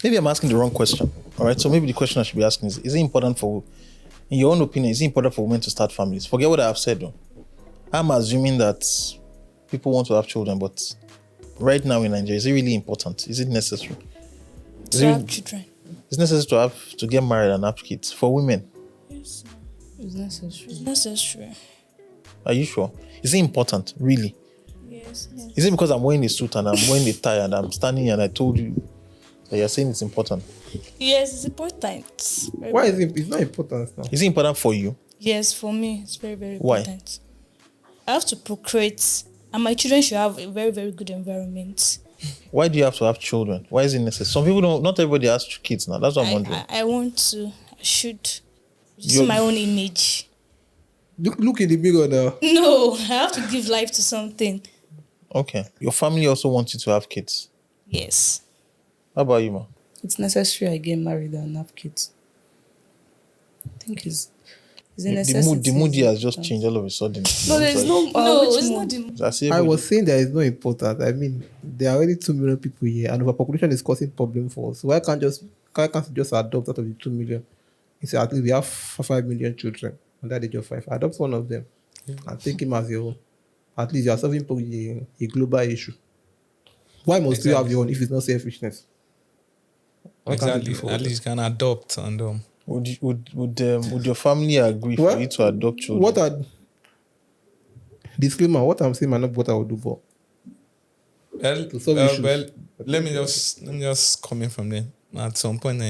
maybe I'm asking the wrong question. All right. So maybe the question I should be asking is it important for, in your own opinion, is it important for women to start families? Forget what I've said though. I'm assuming that people want to have children, but right now in Nigeria, is it really important? Is it necessary? To have children. It's necessary to get married and have kids for women. Yes. It's necessary. It's necessary. Are you sure? Is it important, really? Yes. Is it because I'm wearing a suit and I'm wearing a tie and I'm standing here and I told you that you're saying it's important? Yes, it's important. Why is it? It's not important now. Is it important for you? Yes, for me, it's very, very Why? important. I have to procreate, and my children should have a very, very good environment. Why do you have to have children? Why is it necessary? Some people don't. Not everybody has kids now. That's what I'm wondering. I want to. I should. This is my own image. Look in the mirror now. No, I have to give life to something. Okay. Your family also wants you to have kids. Yes. How about you, ma? It's necessary I get married and have kids. I think it's a necessity. The mood here has just changed all of a sudden. No, there's no. It's not the. I was saying that it's not important. I mean, there are already 2 million people here, and overpopulation is causing problem for us. So why can't you just adopt out of the 2 million? Instead, at least we have 5 million children under the age of 5. Adopt one of them and take him as your own. At least you are solving a global issue. Why must you have your own if it's not selfishness? Exactly. At least you can adopt and Would your family agree for you to adopt children? Disclaimer, what I'm saying might not be what I would do, but let me just come in from there. At some point,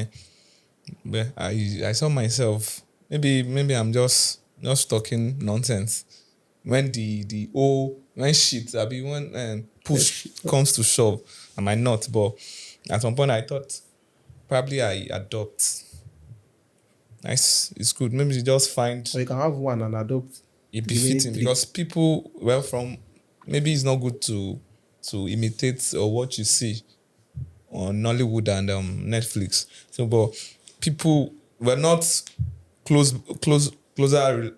I saw myself. Maybe I'm just talking nonsense. When when push comes to shove, I might not. But at some point, I thought probably I adopt. Nice, it's good. Maybe you just find. So you can have one and adopt. It befitting because people maybe it's not good to imitate or what you see on Nollywood and Netflix. So, but people were not closer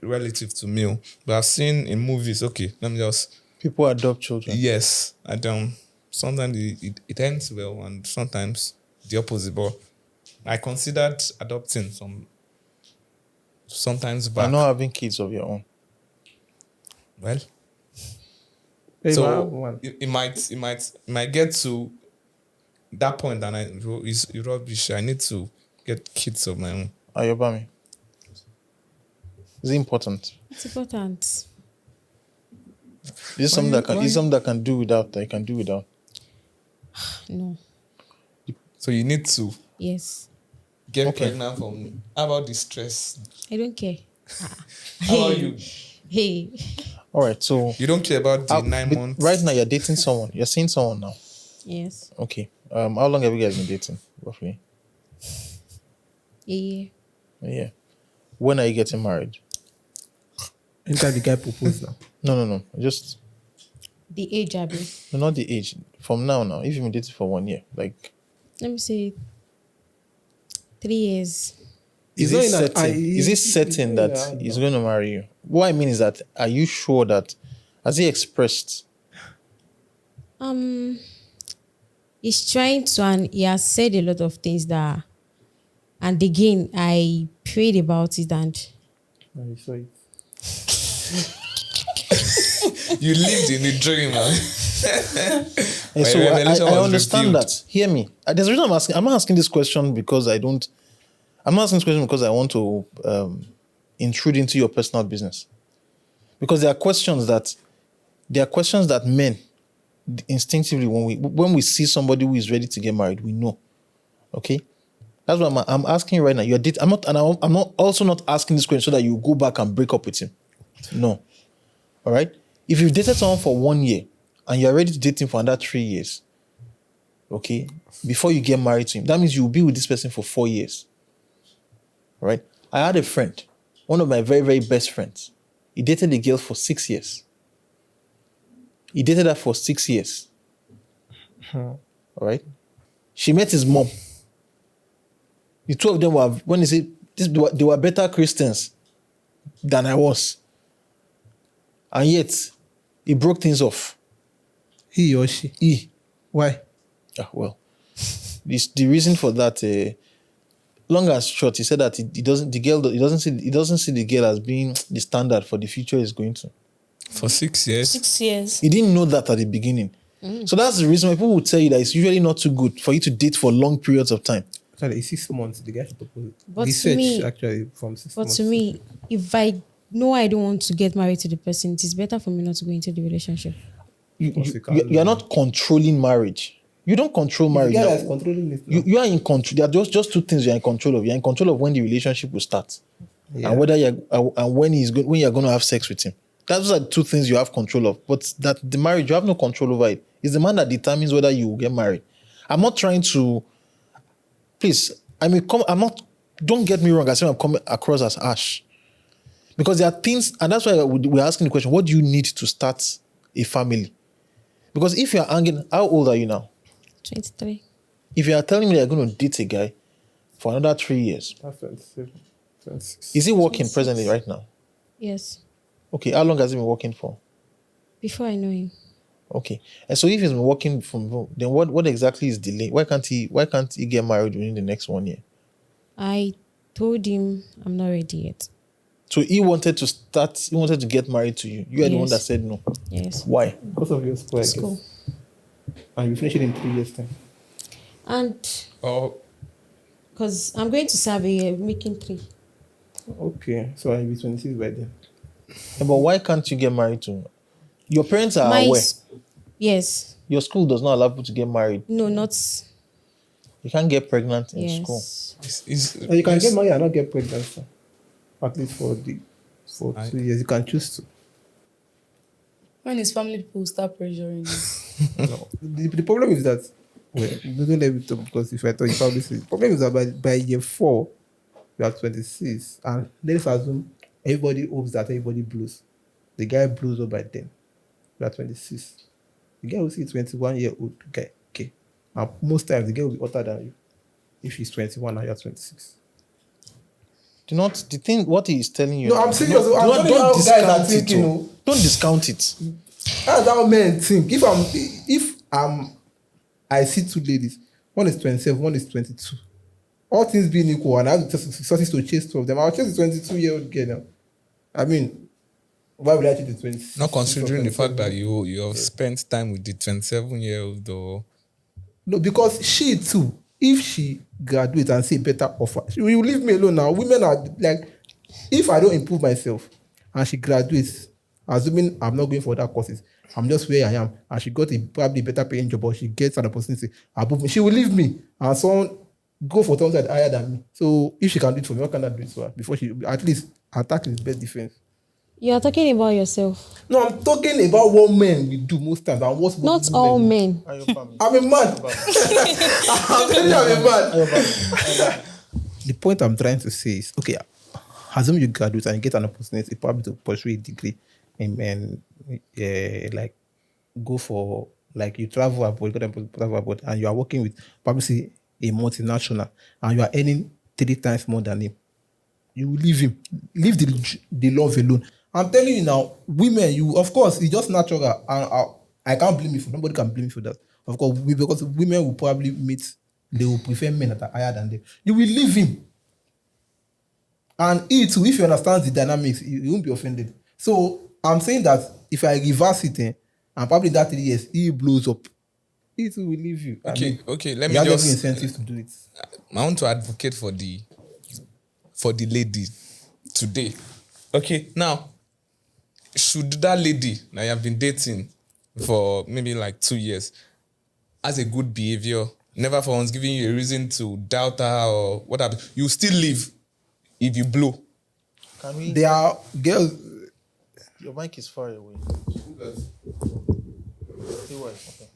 relative to me, but I've seen in movies. Okay, let me just. People adopt children. Yes, and sometimes it ends well, and sometimes the opposite. But I considered adopting sometimes back. And not having kids of your own. Well, Hey, so it might get to that point, and it's rubbish. I need to get kids of my own. Ayobami. Is it important? It's important. Is it something that can do without? That you can do without? No. So you need to. Yes. Get pregnant from me. How about the stress? I don't care. How about you? Hey. All right, so you don't care about the 9 months. Right now, you're dating someone. You're seeing someone now. Yes. Okay. How long have you guys been dating, roughly? A year. A year. When are you getting married? Anytime the guy proposed now. No. Just The age, Abby. no, not the age. From now. If you've been dating for 1 year, like. Let me say 3 years. Is it certain that he's going to marry you? What I mean is that, are you sure that, has he expressed? He's trying to, and he has said a lot of things that, and again, I prayed about it and. I saw it. You lived in the dream, man. So I understand that. Hear me. There's a reason I'm asking. I'm not asking this question because I'm not asking this question because I want to intrude into your personal business. Because there are questions that men instinctively, when we see somebody who is ready to get married, we know. Okay? That's what I'm asking you right now. I'm not also not asking this question so that you go back and break up with him. No. All right? If you've dated someone for 1 year and you're ready to date him for another 3 years, okay, before you get married to him, that means you'll be with this person for 4 years. All right? I had a friend, one of my very, very best friends. He dated a girl for 6 years. He dated her for 6 years. All right? She met his mom. The two of them they were better Christians than I was. And yet, he broke things off. He or she? He. Why? Well, the reason for that, long as short, he said that he doesn't see the girl as being the standard for the future he's going to. For 6 years. 6 years. He didn't know that at the beginning. So that's the reason why people would tell you that it's usually not too good for you to date for long periods of time. Actually, it's 6 months. The guy should propose it. But to Research me- actually from 6 But months. to me, if I know I don't want to get married to the person, it is better for me not to go into the relationship. You are not controlling marriage. You don't control the marriage. guy Now. that's controlling it. Now. You are in control. There are just two things you're in control of. You're in control of when the relationship will start, Yeah. and whether and when you're going to have sex with him. Those are the two things you have control of. But that the marriage, you have no control over it. It's the man that determines whether you will get married. I'm not trying to. Please, I'm not. Don't get me wrong. I say I'm coming across as harsh, because there are things, and that's why we're asking the question: what do you need to start a family? Because if you're hanging, how old are you now? 23. If you are telling me you're going to date a guy for another 3 years, That's 27, 26. is he working presently right now? Yes. Okay, how long has he been working for? Before I know him. Okay, and so if he's been working from home, then what exactly is delaying? Why can't he get married within the next 1 year? I told him I'm not ready yet. So he wanted to get married to you. You are the one Yes. that said no. Yes. Why? Because of your school, I guess. School. And you finish it in 3 years' time. And Oh, because I'm going to serve a year, making 3. Okay, so I'll be 26 by then. Yeah, but why can't you get married to? Your parents are My aware. s- Yes. Your school does not allow people to get married. No, not. You can't get pregnant in Yes. school. And you can get married and not get pregnant, sir. At least for 2 years. You can choose to. When his family people start pressuring you. No. The problem is that, well, don't let me talk, because if I talk, you probably see. The problem is that by year 4, you are 26, and let's assume everybody hopes that everybody blows. The guy blows up by then. You are 26. The guy will see 21-year-old guy. Okay. And most times the guy will be older than you. If he's 21 and you're 26. What he is telling you. No, I'm serious. I'm telling you how guys are thinking. Oh. Don't discount it. That's how men think. If I see 2 ladies, one is 27, one is 22. All things being equal, and I have the resources to chase 2 of them, I'll chase the 22-year-old girl now. I mean, why would I chase the 20? not considering the fact that you have spent time with the 27-year-old or No, because she too, if she graduates and see better offer, she will leave me alone now. Women are like, if I don't improve myself and she graduates, assuming I'm not going for other courses, I'm just where I am, and she got a probably better paying job, or she gets an opportunity above me, she will leave me and someone go for something that's higher than me. So if she can do it for me, why can't I do it for her? Before she, at least attack is best defense. You're talking about yourself. No, I'm talking about what men will do most times and what Not women all do. men. And your family. I'm a man. I'm telling you, I'm a man. The point I'm trying to say is, okay, assume you graduate and you get an opportunity probably to pursue a degree and like go for, like you travel abroad, and you are working with probably say a multinational and you are earning 3 times more than him. You will leave him. Leave the love alone. I'm telling you now, women, of course, it's just natural. And I can't blame you for, nobody can blame you for that. Of course, because women will probably they will prefer men that are higher than them. You will leave him. And he too, if you understand the dynamics, you won't be offended. So I'm saying that if I reverse it, and probably that 3 years, he blows up, he too will leave you. okay, let you me have every just incentive to do it. I want to advocate for the lady today. Okay, now should that lady that you have been dating for maybe like 2 years has a good behavior, never for once giving you a reason to doubt her or what happened, you still leave if you blow? Can we? There are girls. Your mic is far away. Say what? Okay.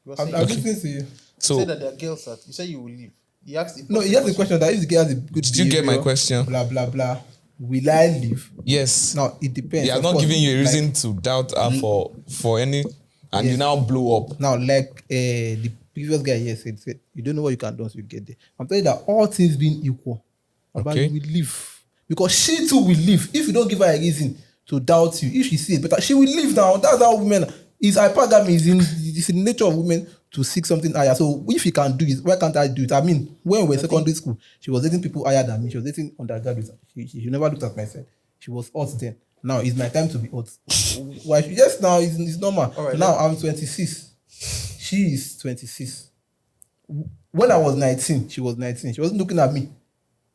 You were saying, I'm listening to you. you So said that there are girls that you say you will leave. He asked. No, he asked the question that if the girl has a good Did you get my behavior, question? Blah, blah, blah. Will I leave? yes, Now, it depends. they are Of not course, giving you a reason like, to doubt her for any, and you Yes. now blow up. Now, like the previous guy here said, you don't know what you can do once you get there. I'm telling you that all things being equal, Okay. you will leave. Because she too will leave. If you don't give her a reason to doubt you, if she sees it better, she will leave now. That's how women is. Hypergamy is in the nature of women to seek something higher. So if he can do it, why can't I do it? I mean, when we were in secondary school, she was dating people higher than me. She was dating undergraduates. She never looked at my side. She was hot then. Now it's my time to be hot. Why? Yes, now it's normal. All right, now I'm 26. She is 26. When I was 19, she was 19. She wasn't looking at me. She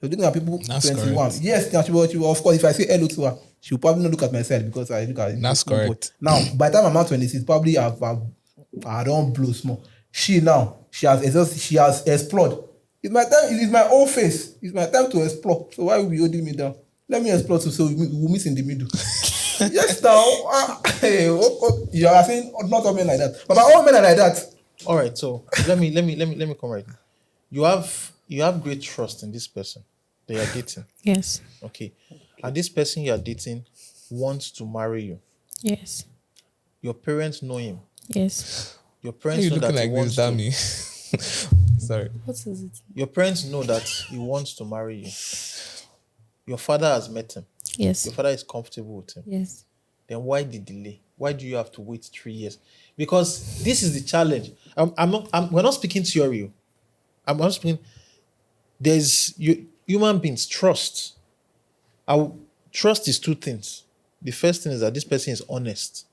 was looking at people That's 21. correct. Yes, now she was, of course, if I say hello to her, she will probably not look at my side because I look at That's but correct. now, by the time I'm not 26, probably I don't blow small. She has explored. It's my time, it's my own face. It's my time to explore. So why will you holding me down? Let me explore too, so we'll meet in the middle. Yes, now. You are saying not all men like that. But all men are like that. All right, so let me come right now. You have great trust in this person that you're dating. Yes. Okay. And this person you're dating wants to marry you. Yes. Your parents know him. Yes. Your Why are parents you know looking that he like wants this, to. dummy? Sorry. What is it? Your parents know that he wants to marry you. Your father has met him. Yes. Your father is comfortable with him. Yes. Then why the delay? Why do you have to wait 3 years? Because this is the challenge. We're not speaking theory. I'm not speaking. Human beings trust. Trust is two things. The first thing is that this person is honest.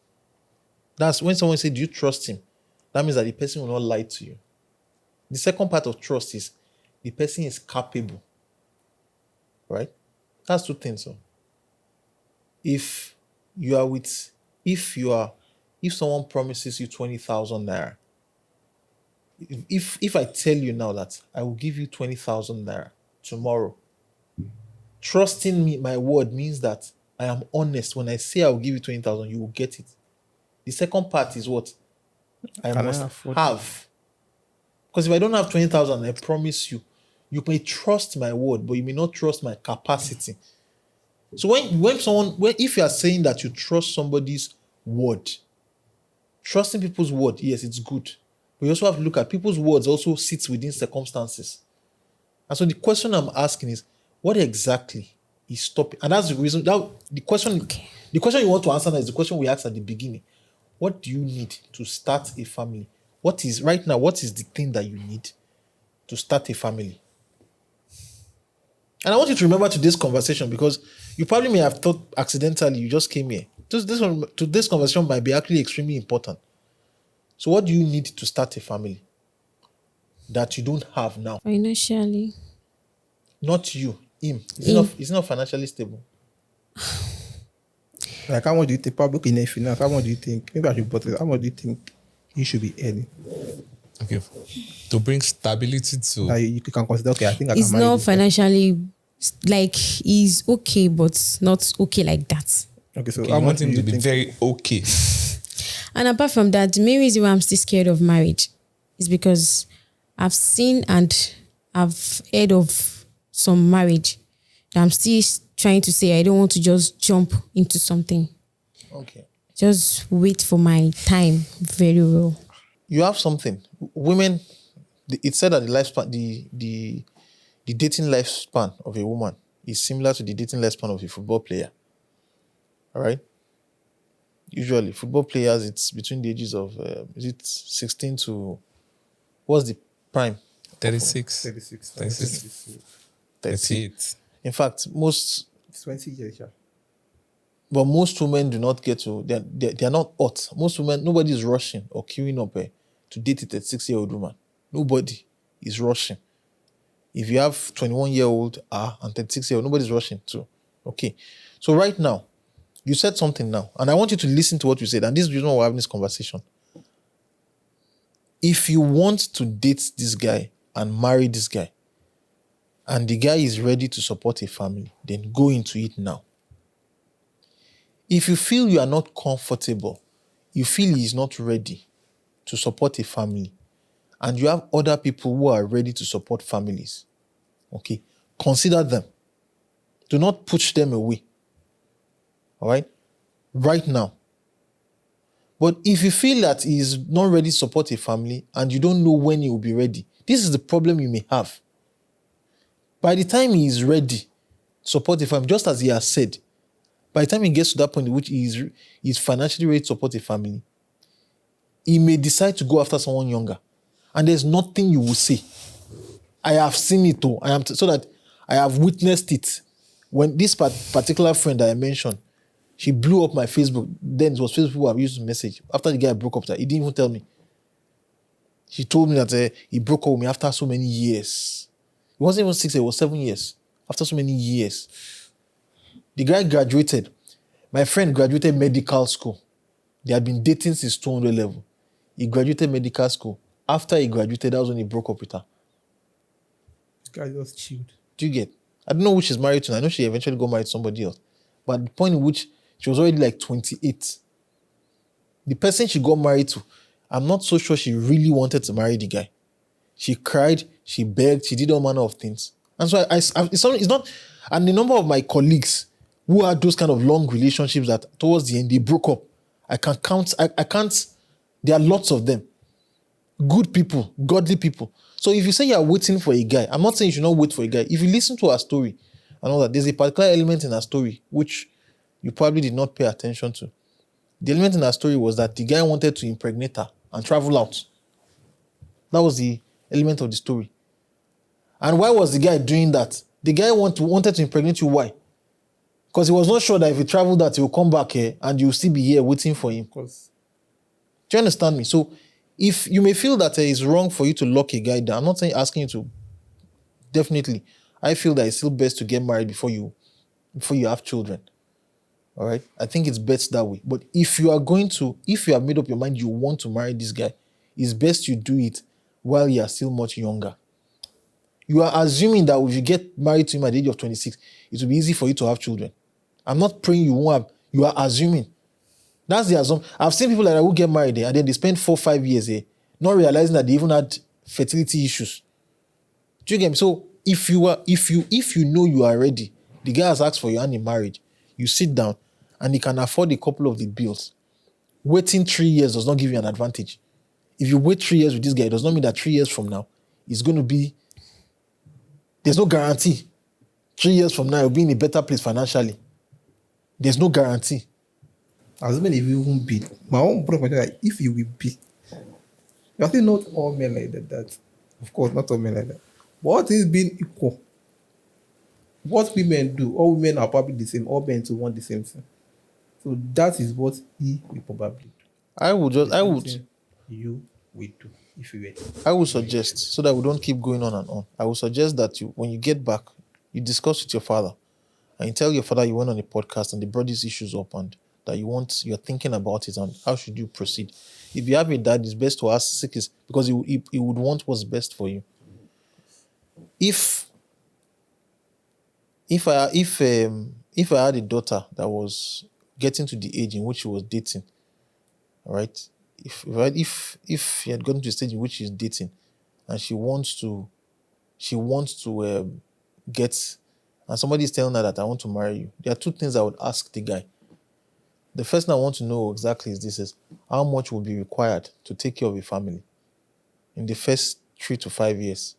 That's when someone says, "Do you trust him?" That means that the person will not lie to you. The second part of trust is the person is capable. Right? That's two things. So if someone promises you 20,000 naira, if I tell you now that I will give you 20,000 naira tomorrow, trusting me, my word, means that I am honest. When I say I will give you 20,000, you will get it. The second part is what I Can I must afford have. Because if I don't have 20,000, I promise you, you may trust my word, but you may not trust my capacity. So if you are saying that you trust somebody's word, trusting people's word, yes, it's good. But you also have to look at people's words also sits within circumstances. And so the question I'm asking is, what exactly is stopping? And that's the reason that the question you want to answer now is the question we asked at the beginning. What do you need to start a family? What is the thing that you need to start a family? And I want you to remember today's conversation because you probably may have thought accidentally you just came here. Today's conversation might be actually extremely important. So what do you need to start a family that you don't have now? Financially. Not you, him. Is he not financially stable? Like, how much do you think, public in finance, how much do you think, maybe I should put it, how much do you think he should be earning? Okay. To bring stability to. That you can consider, okay, I think I It's can marry not this guy. financially, like, he's okay, but not okay like that. Okay, so Okay, how you much want do him you to be think? very okay. And apart from that, the main reason why I'm still scared of marriage is because I've seen and I've heard of some marriage that I'm still trying to say I don't want to just jump into something. Okay. Just wait for my time very well. You have something. Women, it said that the lifespan, the dating lifespan of a woman is similar to the dating lifespan of a football player. All right. Usually, football players, it's between the ages of 16 to what's the prime? 36. 36. 36. 30. 38. In fact, most 20 years, yeah. But most women do not get to, they are not hot. Most women, nobody is rushing or queuing up to date a 36-year-old woman. Nobody is rushing. If you have 21-year-old and 36-year-old, nobody's rushing too. Okay. So right now, you said something now, and I want you to listen to what you said. And this is the reason why we're having this conversation. If you want to date this guy and marry this guy, and the guy is ready to support a family, then go into it now. If you feel you are not comfortable, you feel he is not ready to support a family, and you have other people who are ready to support families, okay, consider them. Do not push them away. All right? Right now. But if you feel that he is not ready to support a family and you don't know when he will be ready, this is the problem you may have. By the time he is ready to support a family, just as he has said, by the time he gets to that point in which he is financially ready to support a family, he may decide to go after someone younger. and there's nothing you will say. I have seen it though. So that I have witnessed it. When this particular friend that I mentioned, she blew up my Facebook. Then it was Facebook I used to message. After the guy broke up with her, he didn't even tell me. She told me that he broke up with me after so many years. It wasn't even 6 years, it was 7 years. After so many years. The guy graduated. My friend graduated medical school. They had been dating since 200 level. He graduated medical school. After he graduated, that was when he broke up with her. This guy just chilled. Do you get? I don't know who she's married to. I know she eventually got married to somebody else. But the point in which she was already like 28. The person she got married to, I'm not so sure she really wanted to marry the guy. She cried, she begged, she did all manner of things. And so it's not, and the number of my colleagues who had those kind of long relationships that towards the end they broke up, I can count, I can't, there are lots of them. Good people, godly people. So if you say you're waiting for a guy, I'm not saying you should not wait for a guy. If you listen to her story and all that, there's a particular element in her story which you probably did not pay attention to. The element in her story was that the guy wanted to impregnate her and travel out. That was the element of the story. And why was the guy doing that? The guy wanted to impregnate you. Why? Because he was not sure that if he traveled out, he will come back here and you'll still be here waiting for him. Do you understand me? So if you may feel that it's wrong for you to lock a guy down, I'm not saying asking you to. Definitely. I feel that it's still best to get married before you have children. All right? I think it's best that way. But if you have made up your mind you want to marry this guy, it's best you do it while you are still much younger. You are assuming that if you get married to him at the age of 26, it will be easy for you to have children. I'm not praying you won't have. You are assuming. That's the assumption. I've seen people like that who get married and then they spend 4-5 years not realizing that they even had fertility issues. Do you get me? So if you know you are ready, the guy has asked for your hand in marriage, you sit down and he can afford a couple of the bills. Waiting 3 years does not give you an advantage. If you wait 3 years with this guy, it does not mean that 3 years from now it's going to be. There's no guarantee. 3 years from now, you'll be in a better place financially. There's no guarantee. Assuming if you won't be, my own point is that if you will be, you think not all men like that. Of course, not all men like that. But all things being equal, what women do, all women are probably the same, all men to want the same thing. So that is what he will probably do. You will do if you wait. I would suggest, so that we don't keep going on and on, I would suggest that when you get back, you discuss with your father and you tell your father you went on a podcast and they brought these issues up and that you're thinking about it and how should you proceed. If you have a dad, it's best to ask because he would want what's best for you. If I had a daughter that was getting to the age in which she was dating, all right, if she had gotten to the stage in which she's dating and she wants to get, and somebody is telling her that I want to marry you, there are two things I would ask the guy. The first thing I want to know exactly is how much will be required to take care of a family in the first 3 to 5 years.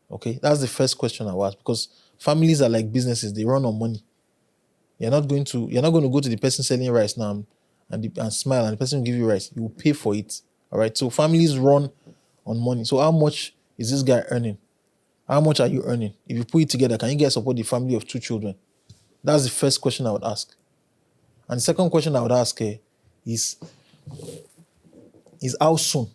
Okay, that's the first question I will ask, because families are like businesses; they run on money. You're not going to go to the person selling rice now and smile, and the person will give you rice. You will pay for it. All right. So families run on money. So how much is this guy earning? How much are you earning? If you put it together, can you guys support the family of 2 children? That's the first question I would ask. And the second question I would ask is how soon?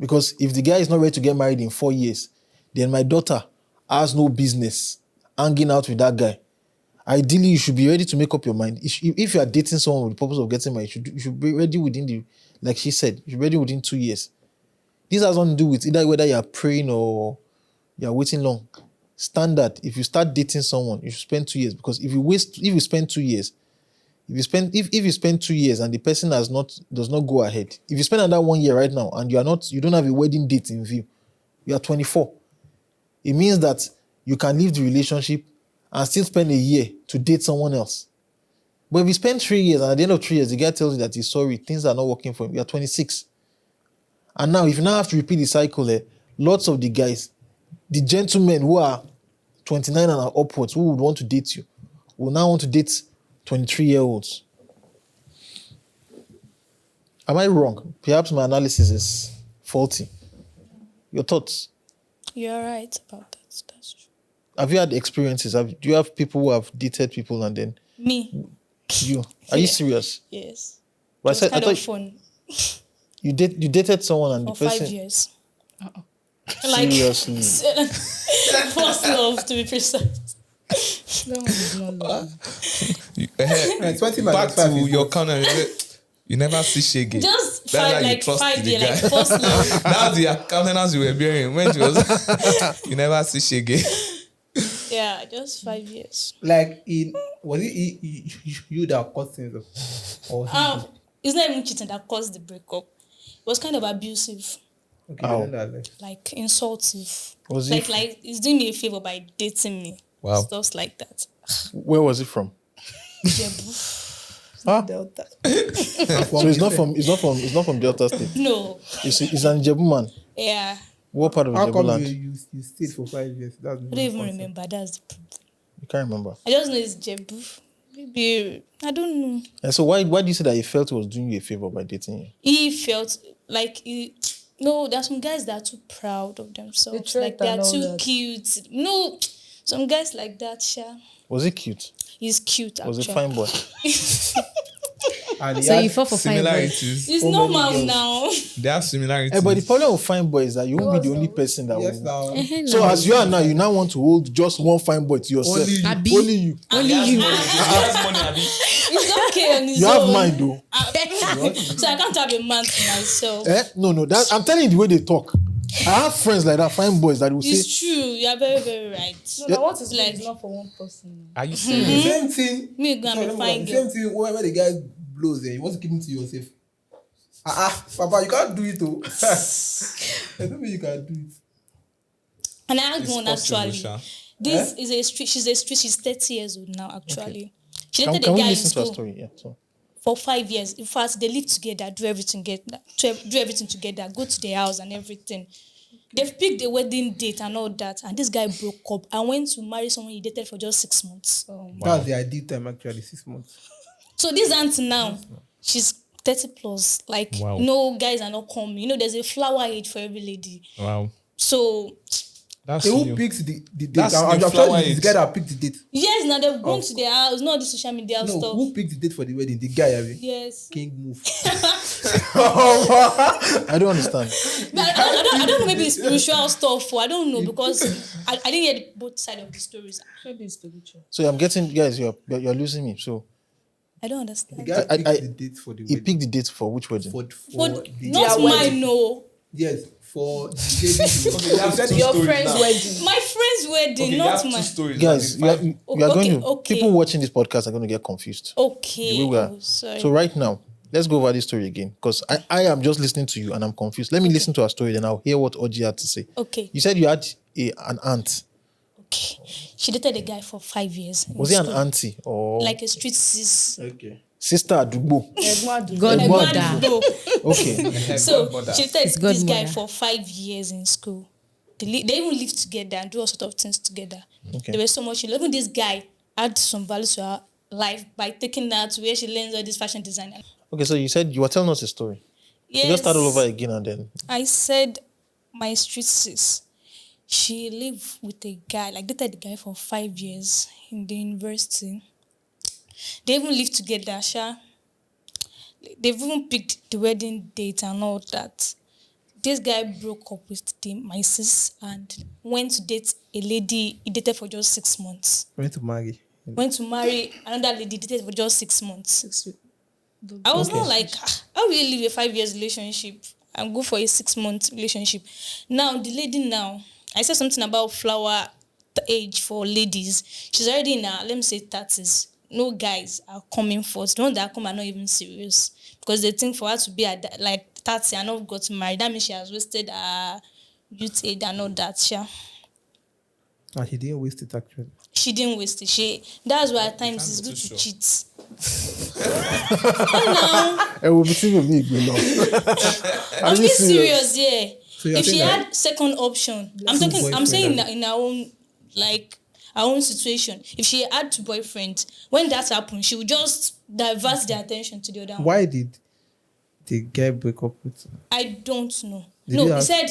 Because if the guy is not ready to get married in 4 years, then my daughter has no business hanging out with that guy. Ideally, you should be ready to make up your mind. If you are dating someone with the purpose of getting married, you should be ready like she said, you should be ready within 2 years. This has nothing to do with either whether you are praying or you are waiting long. Standard, if you start dating someone, you should spend 2 years, because if you spend 2 years, if you spend 2 years and the person does not go ahead, if you spend another 1 year right now and you don't have a wedding date in view, you are 24. It means that you can leave the relationship and still spend a year to date someone else. But if you spend 3 years and at the end of 3 years, the guy tells you that he's sorry, things are not working for him, you are 26. And now, if you now have to repeat the cycle, lots of the guys, the gentlemen who are 29 and are upwards, who would want to date you, will now want to date 23-year-olds. Am I wrong? Perhaps my analysis is faulty. Your thoughts? You're right about that. That's true. Have you had experiences? Do you have people who have dated people and then Me. you? Are you Yeah. serious? Yes. But It was kind of fun you dated someone and for the person 5 years. Like seriously. first love, to be precise. That one is not love. Right, 20 Back minus 5 to is your what? corner. You never see shege. Just That's how five, you like trust 5 the years, guy. like first love. That's the countenance you were bearing when she was. You never see shege. Yeah, just 5 years. Like, was it you that caused things? Or he did? It's not even cheating that caused the breakup. It was kind of abusive, Okay, Ow. then that's like, like insultive. Was it Like he's doing me a favor by dating me. Wow. Stuff like that. where was it from? Jebu. Delta. So it's not from Delta State. No. It's an Jebu man. Yeah. What part of how Jebu come land? you stayed for 5 years? That's I don't even remember. That's the problem. You can't remember. I just know it's Jebu. Maybe I don't know. And so why do you say that he felt he was doing you a favor by dating you? He felt like no, there are some guys that are too proud of themselves. They Like try they and are all too that. cute. No, some guys like that, Sha. Was he cute? He's cute actually. Was he fine boy? And he So had- you fall for fine boys. Similarities. It's So many normal girls. now. They have similarities. Hey, but the problem with fine boy is that you won't be the only person that Yes, will. now. So as you are now, you now want to hold just one fine boy to yourself. Only you. Abi. Only you. Only you. It's okay on his You own. have mine though. So I can't have a man to myself. No. That I'm telling you the way they talk. I have friends like that, fine boys that will say, It's true. You are very, very right. No, what is Like- like not for one person. Are you The serious? same thing. Me go and Sorry, be let me fine go. girl. The same thing when the guy blows you want to keep him to yourself. Papa, you can't do it though. I don't think you can do it. And I had It's one possible, actually. Sha. This is a street. She's 30 years old now. Actually, she can, dated can a we guy in listen to a school story? Yeah. So for 5 years. In fact, they live together, do everything together, go to their house and everything. They've picked a wedding date and all that, and this guy broke up and went to marry someone he dated for just 6 months. That's the ideal time actually, 6 months. So this auntie now, she's 30 plus. Like, Wow. no guys are not coming. You know, there's a flower age for every lady. Wow. So That's Hey, who new. picks the date? That's I'm the sure flower it's the age. guy that picked the date. yes, now they've gone to their house, not the social media No, stuff. who picked the date for the wedding? The guy, Abi. Yes. King move. I don't understand. But I don't know, maybe it's spiritual stuff, or I don't know, because I didn't hear both sides of the stories. Maybe it's spiritual. So I'm getting guys, you're losing me. So I don't The understand. guy I- picked the date for the he wedding. picked the date for which wedding? For But the not mine, no. Yes, for the lady. that's two Your stories friend's now. wedding. My friend's wedding, Okay, not that's two mine. stories. Guys, Like, you are Okay, going to okay. people watching this podcast are going to get confused. Okay. The way we are. Oh, sorry. So right now, let's go over this story again because I am just listening to you and I'm confused. Let me listen to our story, then I'll hear what Oji had to say. Okay. You said you had an aunt. Okay. She dated a guy for 5 years. in Was he an school. auntie or Like a street sis. Okay. sister Adugbo? Godmother. No. Okay. So Godmother. she dated It's this guy godmother. for 5 years in school. They even lived together and do all sort of things together. Okay. There was so much. Even this guy add some value to her life by taking her to where she learns all this fashion design. Okay, so you said you were telling us a story. Yes. So just start all over again and then. I said my street sis. She lived with a guy, like dated the guy for 5 years in the university. They even lived together, Sha. They've even picked the wedding date and all that. This guy broke up with my sis and went to date a lady he dated for just 6 months. Went to marry. Went to marry another lady dated for just 6 months. I was not like, how will you leave a 5 years relationship and go for a 6 month relationship? Now, the lady now, I said something about flower age for ladies. She's already in her, let me say, 30s. No guys are coming first. The ones that come are not even serious. Because they think for her to be at that, like 30 and not got married, that means she has wasted her youth age and all that. And she didn't waste it actually. She didn't waste it. That's why at times it's good to sure. cheat. now, I will be thinking me now. I'm being serious, yeah. So you're If she saying that- had second option, I'm Two talking. I'm boyfriend saying and- in our own, like our own situation. If she had two boyfriends, when that happened, she would just divert their attention to the other one. Why did the guy break up with her? I don't know. He said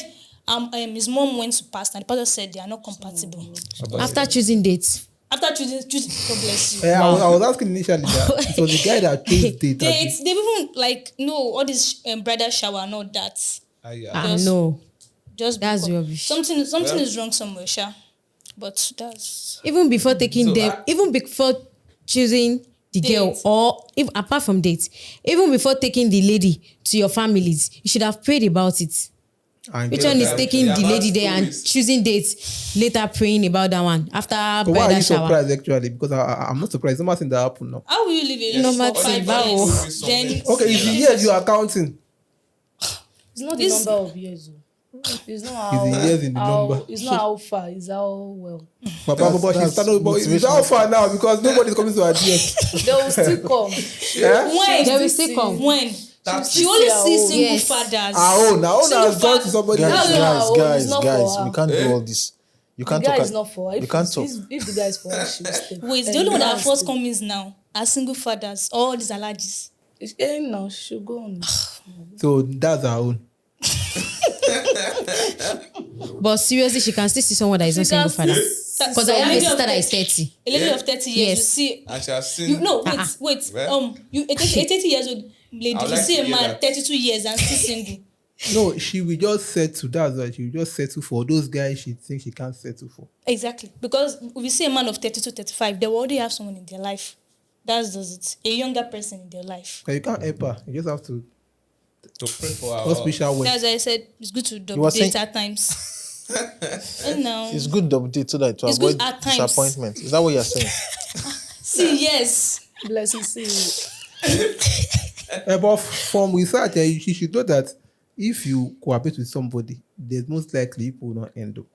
his mom went to pastor and the pastor said they are not compatible. After choosing dates. After choosing, God bless you. I was asking initially that it was the guy that chose date. Dates, they even like all this bridal shower and all that. No. Just That's because rubbish. something is wrong somewhere, Sha. But that's Even before taking even before choosing the girl, Date. or apart from dates, even before taking the lady to your families, you should have prayed about it. And Which get one is that. taking the about lady there and stories. choosing dates, later praying about that one after But why are bridal you shower? surprised actually? Because I'm not surprised. It's nothing that happened now. how will you live a Normal for thing, 5 wow. years? Then Okay, it's the years you are counting. It's not This- the number of years. It's not It's how. the years in the number. It's not how far. It's how well. But That's she's starting. But it's how far now because nobody's coming to her DM. They will still come. when They will still come. when She'll she still only see her sees own. single Yes. fathers. Our own has gone to somebody Guys, else. No, no, guys, it's not for guys, her. we can't do all this. You The can't guy talk. is not for her. We can't talk. If the guy is for her, she will stay. Wait, And the only one the that man first stay. comings now are single fathers. All these allergies. No, she should go on. So that's our own. But seriously, she can still see someone that is not She can single father. still Because I have a lady of sister that 30 is 30. A lady Yeah. of 30 years, Yes. you see. And she has seen. You no, wait. Well, A 30 years old lady, I would you like see to a hear man that. 32 years and still single. No, she will just settle. That's why she will just settle for those guys she thinks she can't settle for. Exactly. Because if you see a man of 32, 35, they will already have someone in their life. That does it. A younger person in their life. Because you can't help her. You just have to to pray for her. hospital way. That's why I said it's good to were double date saying- at times. And now, It's good double date so that to It's avoid good at times. disappointment. Is that what you're saying? see, yes. Blessings to you. But from research, she should know that if you cohabit with somebody, there's most likely people will not end up.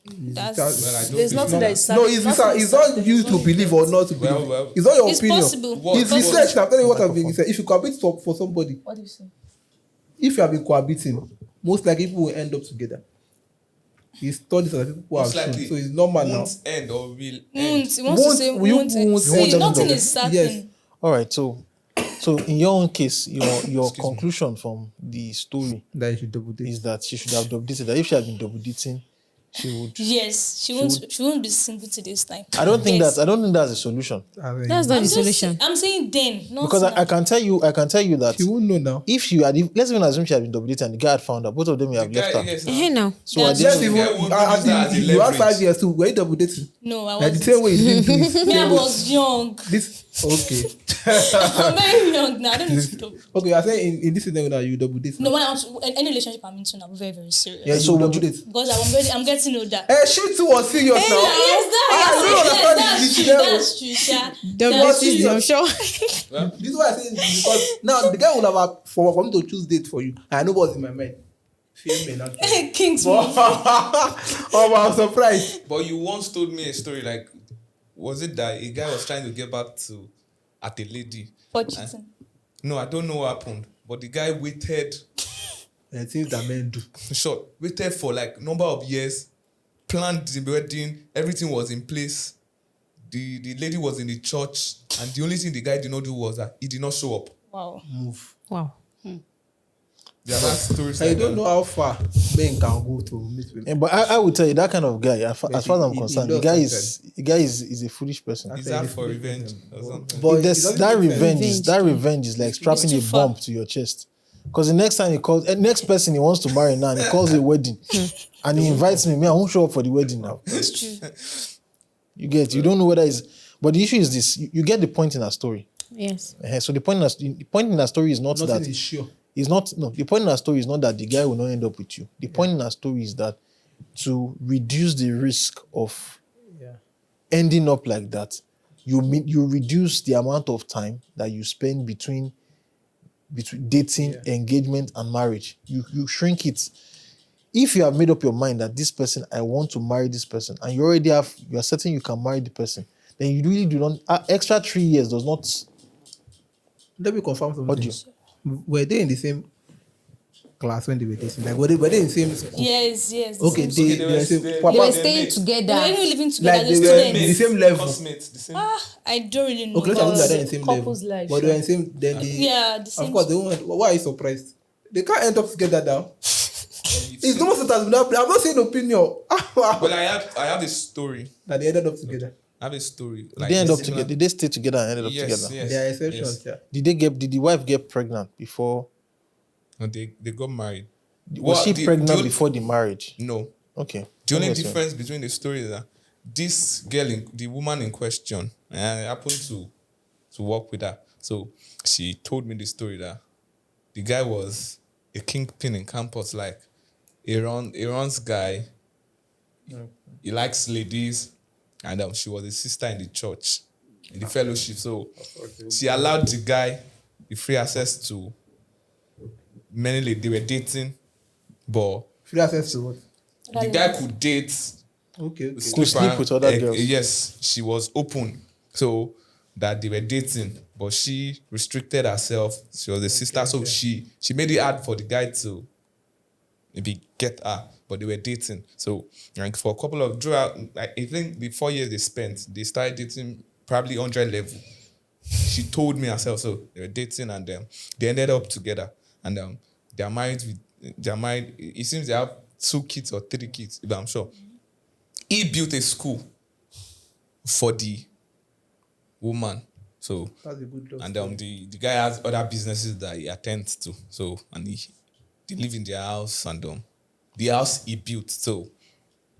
That's Well, I don't There's think nothing so. that is No, certain. it's Nothing is not certain. you It's to not believe or not to believe. Well, It's not your It's opinion. possible. What- It's what- research. I'm telling you what I've been research. If you cohabit for somebody, What do you say? if you have been cohabiting, most likely people will end up together. It's studies that people have Most shown, likely so it's normal now. won't end or will end. Won't. He wants to Won't- say you won't. won't See, end nothing up. is certain. Yes. All right. So in your own case, your conclusion from the story That you should double date. is that she should have double dated. That if she had been double dating, she would. Yes, she won't be single to this time. I don't think Yes. that's a solution That's not I'm the just- solution. I'm saying then, not because now. I can tell you that She won't know now. if you had, let's even assume she had been double dating and the guy had found out, both of them may have left her. Yes, Hey now. So at That's the Yes, end of even the Yeah, we'll use that as a you had leverage. 5 years too. Were you double dating? No, I Like the wasn't. same way you didn't do this. Me, I was young. This okay. I'm very young now. I don't need to talk. Okay, you are saying in this scenario now you double date. No, now. when I want to, any relationship I'm into now, I'm very, very serious. Yeah, So so would double you- date. Because I'm getting older. She too was serious now. Yes, I don't understand that's true. Sha. Double That's dating, true. I'm sure. This is why I say because now the guy would have for me to choose date for you. I know what's in my mind. Fear me not. King's move. Oh, I'm surprised. But you once told me a story like, was it that a guy was trying to get back to at a lady? For cheating. No, I don't know what happened. But the guy waited, And things that men do. short, waited for like number of years, planned the wedding, everything was in place. The lady was in the church, and the only thing the guy did not do was that he did not show up. Wow. Move. Wow. There are stories I like don't that. know how far men can go to meet women. But I would tell you that kind of guy, as far as I'm he concerned, does the guy is a foolish person. Is that for revenge or something? But There's- it doesn't that make sense. revenge is like strapping too a far. bomb to your chest. Because the next time he calls, next person he wants to marry now, and he calls it a wedding, and he invites me. I won't show up for the wedding now. It's true. You don't know whether it's. But the issue is this: you get the point in our story. Yes. So the point in our story is not Nothing that is sure. it's not no. The point in our story is not that the guy will not end up with you. The point in our story is that to reduce the risk of Yeah. ending up like that, you reduce the amount of time that you spend between dating, engagement, and marriage. You shrink it. If you have made up your mind that this person, I want to marry this person, and you are certain you can marry the person, then you really do not. Extra 3 years does not. Let me confirm What do something. Were they in the same class when they were dating? Like were they in the same school? Yes. Okay, they they were- were same. they- They Papa- were They staying mate. They're together. even living together Like as they were students. in the same level. Classmates, the same. I don't really know. Okay, let's assume that they're in It's the same couple's level. life, But they were sure. in the same. Then they, Yeah, the same. of course, they won't. Why are you surprised? They can't end up together now. It's almost that I'm not saying opinion. But I have a story. That they ended up together. I have a story. Did they end up together? Did they stay together and ended up Yes, together? yes. There are exceptions, yes. yeah. Did the wife get pregnant before? No, they got married. Was she pregnant before the marriage? No. Okay. The only Let me difference between the story is that this girl, the woman in question, I happened to work with her. So she told me the story that the guy was a kingpin in campus, like Aaron's guy. He likes ladies, and she was a sister in the church, in the fellowship. So she allowed the guy the free access to many ladies. They were dating, but Free access to what? the guy could date. Okay. Could sleep with other girls. Yes, she was open, so that they were dating, but she restricted herself. She was a sister, so she made it hard for the guy to maybe get her, but they were dating. So like for a couple of throughout, I think the 4 years they spent, they started dating probably 100 level. She told me herself, so they were dating and they ended up together, and they're married. It seems they have 2 kids or 3 kids, if I'm sure. He built a school for the woman. So That's a good job. and the guy has other businesses that he attends to. So and they live in their house, and the house he built. So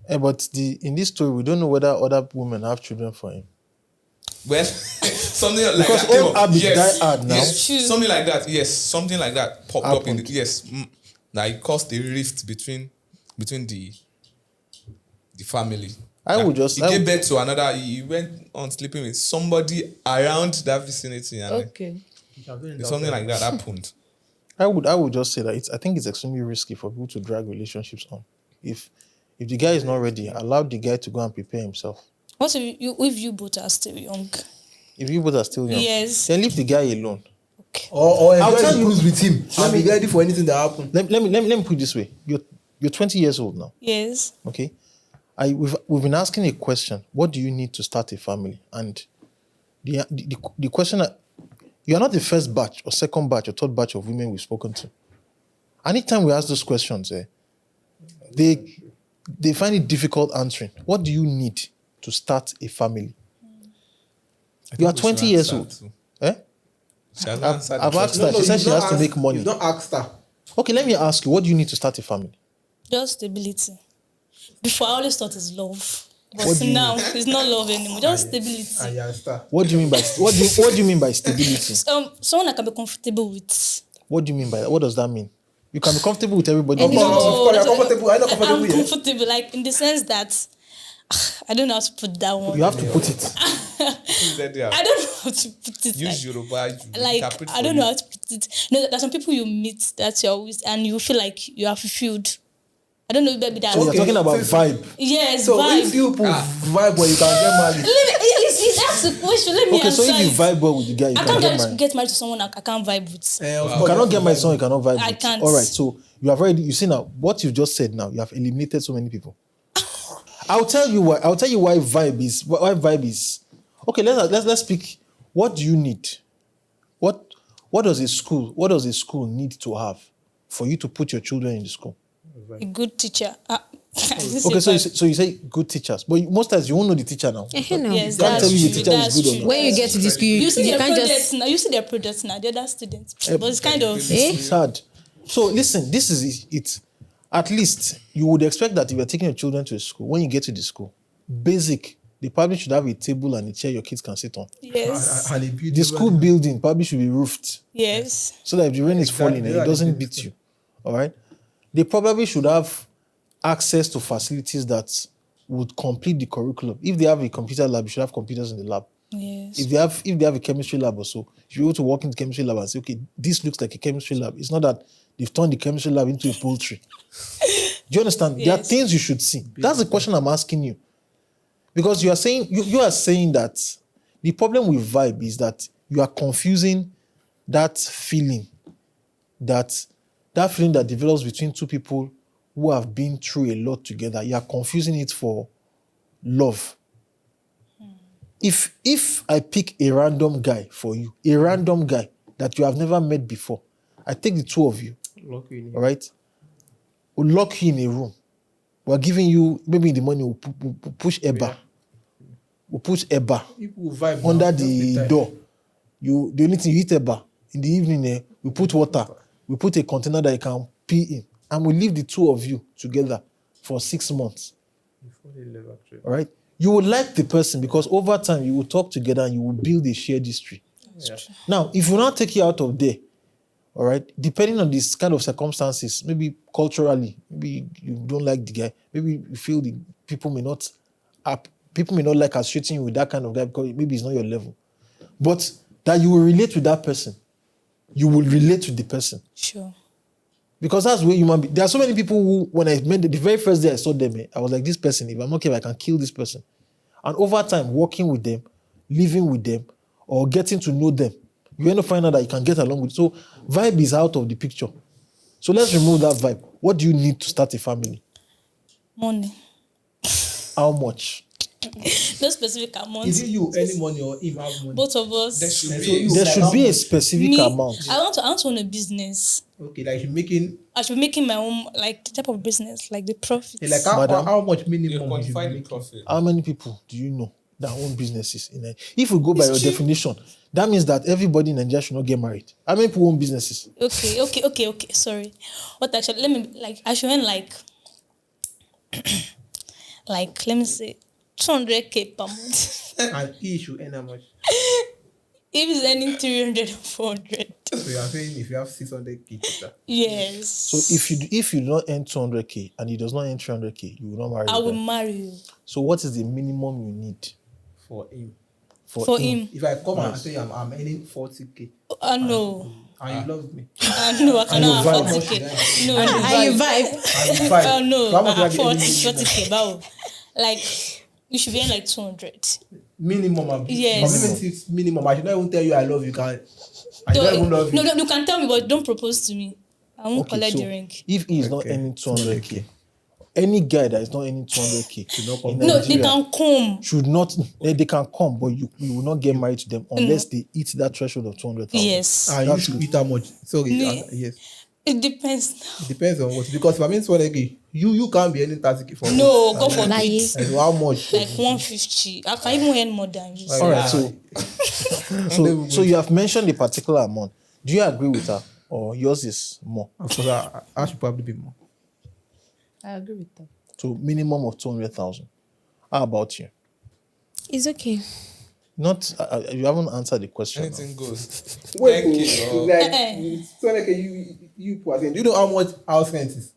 But in this story, we don't know whether other women have children for him. well, something like Because that. all habits die hard now. Yes, something like that. Yes, something like that popped up in Happened. Now it caused a rift between the family. I would just- He gave birth to another. He went on sleeping with somebody around that vicinity, and Okay. something like that happened. I would just say that I think it's extremely risky for people to drag relationships on. If the guy is not ready, allow the guy to go and prepare himself. What if you both are still young? If you both are still young, Yes. then leave the guy alone. Okay. Or I'll enjoy tell the you- cruise with him. And be ready for anything that happens. Let me put it this way. You're 20 years old now. Yes. Okay. We've been asking a question. What do you need to start a family? And the question, you are not the first batch or second batch or third batch of women we've spoken to. Anytime we ask those questions, they find it difficult answering. What do you need to start a family? You are 20 years old. Eh? She has I've answered I've the asked question. her. She said she you've has not to asked- make money. You've not asked her. Okay, let me ask you. What do you need to start a family? Just stability. Before I always thought it's love. But What do you now it's not love anymore. Just stability. And you understand. What do you mean by what do you mean by stability? Someone I can be comfortable with. What do you mean by that? What does that mean? You can be comfortable with everybody. Of course, you're that's- comfortable. I'm not comfortable I'm with you. comfortable, like in the sense that I don't know how to put that one. You have to put it. I don't know how to put it. Use Yoruba. Like I don't know how to put it. No, there's some people you meet that you're always and you feel like you are fulfilled. I don't know, maybe that. So you're talking about so- vibe. Yes, So vibe. if you put vibe where you can get married. That's the question. Let me Okay, so answer if you it. vibe well with the guy, you I can can't get married. get married to someone I can't vibe with. You cannot get married to someone you cannot vibe I with. can't. All right, so you see now what you've just said now. You have eliminated so many people. I'll tell you why. I'll tell you why vibe is. Why vibe is. Okay, let's speak. What do you need? What does a school need to have for you to put your children in the school? A good teacher. Okay, so you say good teachers, but most times you won't know the teacher now. No. Yes, Can't that's tell you the true. teacher is That's good or true. not. When you get to the school, You see you their can't projects just now. You see their products now. The other students, but it's kind of. It's hard. So listen, this is it. At least you would expect that if you're taking your children to a school, when you get to the school, basic, they probably should have a table and a chair your kids can sit on. Yes. And a beauty The school building probably should be roofed Yes. so that if the rain is falling, Exactly. it doesn't beat you. All right. They probably should have access to facilities that would complete the curriculum. If they have a computer lab, you should have computers in the lab. Yes. If they have a chemistry lab or so, you should be able to walk into the chemistry lab and say, okay, this looks like a chemistry lab. It's not that they've turned the chemistry lab into a poultry. Do you understand? There are Yes. things you should see. That's the question I'm asking you. Because you are saying that the problem with vibe is that you are confusing that feeling that develops between two people who have been through a lot together. You are confusing it for love. If I pick a random guy for you, a random guy that you have never met before, I take the two of you. Lock you in here. All right. We'll lock you in a room. We're giving you, maybe in the morning, we'll push Eba. We'll push Eba People vibe under now, just the time. door. The only thing you eat Eba. In the evening, we put water. We put a container that you can pee in. And we leave the two of you together for 6 months. Before they leave, actually. All right. You will like the person because over time you will talk together and you will build a shared history. Yeah. Now, if you not take you out of there, all right, depending on this kind of circumstances, maybe culturally, maybe you don't like the guy, maybe you feel the people may not like associating you with that kind of guy because maybe it's not your level. But that you will relate with that person, you will relate to the person. Sure. Because that's where human beings. There are so many people who, when I met the very first day I saw them, I was like, this person, if I'm okay, I can kill this person. And over time, working with them, living with them, or getting to know them, you end up finding out that you can get along with. So vibe is out of the picture. So let's remove that vibe. What do you need to start a family? Money. How much? No specific amount. Is it you any money or him have money? Both of us. There should So be. you- There like should how be a much? specific Me, amount. I want to own a business. Okay, like you're making I should be making my own, like, the type of business, like the profits. like Madam? how much You minimum you should quantify the make? profit. How many people do you know that own businesses? If we go by your definition, that means that everybody in Nigeria should not get married. How many people own businesses? Okay. Sorry. What actually? Let me I should earn like let me say 200k per month. And he should earn how much? If it's earning 300 or 400, So you are saying if you have 600k, total. yes. So if you do not earn 200k and he does not earn 300k, you will not marry I will him. marry you So what is the minimum you need For him. for him. If I come and tell you I'm earning 40k No. and you love me, No, I cannot vibe. afford 40k. No, And you vibe. and you fight, oh no, so how much I you have afford minimum? 40k. But like, you should be earning like 200. Minimum. Yes. Commitment minimum. I should not even tell you I love you. I should not even love you. No, you can tell me, but don't propose to me. I won't Okay, collect so the ring. if he is not Okay. earning 200k, any guy that is not earning 200k Should not come. in No, they Nigeria can come. should not. They can come, but you will not get married to them unless they hit that threshold of 200,000. Yes. And you should eat how much? Sorry, Me- yes. It depends. It depends on what. Because if I mean 200k, you can't be earning 30k for No, go for Like, it. And how much? Like 150. I can even earn more than you. All right, so you have mentioned a particular amount. Do you agree with her, or yours is more? Of course, I should probably be more. I agree with that. So minimum of 200,000. How about you? It's okay. Not you haven't answered the question. Anything goes. Wait, 10K or- like 200k, you poor thing. Do you know how much house rent is?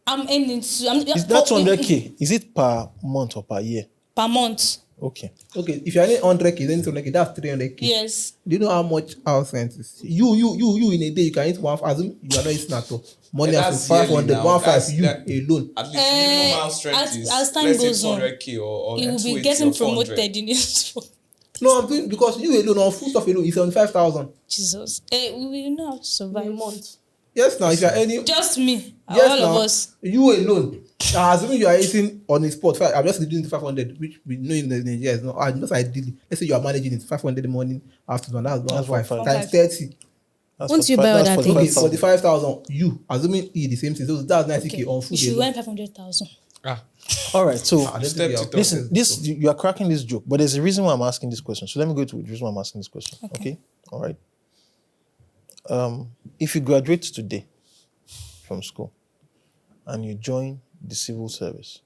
I'm earning Is that 200k? Is it per month or per year? per month. Okay. Okay, if you're earning 100k, then 200k, that's 300k. Yes. Do you know how much house rent is? You in a day, you can eat one. Assume you are not eating at all. Money Yeah, has that's 500, yearly now. 150, you That- alone. At least minimum house rent as- is as time let's say goes on, 200k or He will be 280 getting or 400. promoted in his No, I'm doing because you alone on food stuff alone is 75,000. Jesus. We will know how to survive. In a month. Yes, now if you're earning, Just me. yes, All now of us. you alone. Assuming you are eating on the spot, I'm just doing 500, which we know in Nigeria is not. Just ideally, let's say you are managing it 500 in the morning, afternoon. That's That's 1.5 1.5. times 30. That's Won't you 45 buy that's other Okay, 45,000. 45,000. You assuming eat the same thing, so that's 90k Okay. on You food should alone. earn 500,000. All right. So I don't Step think to you top. listen, you are cracking this joke, but there's a reason why I'm asking this question. So let me go to the reason why I'm asking this question. Okay. All right. If you graduate today from school and you join the civil service,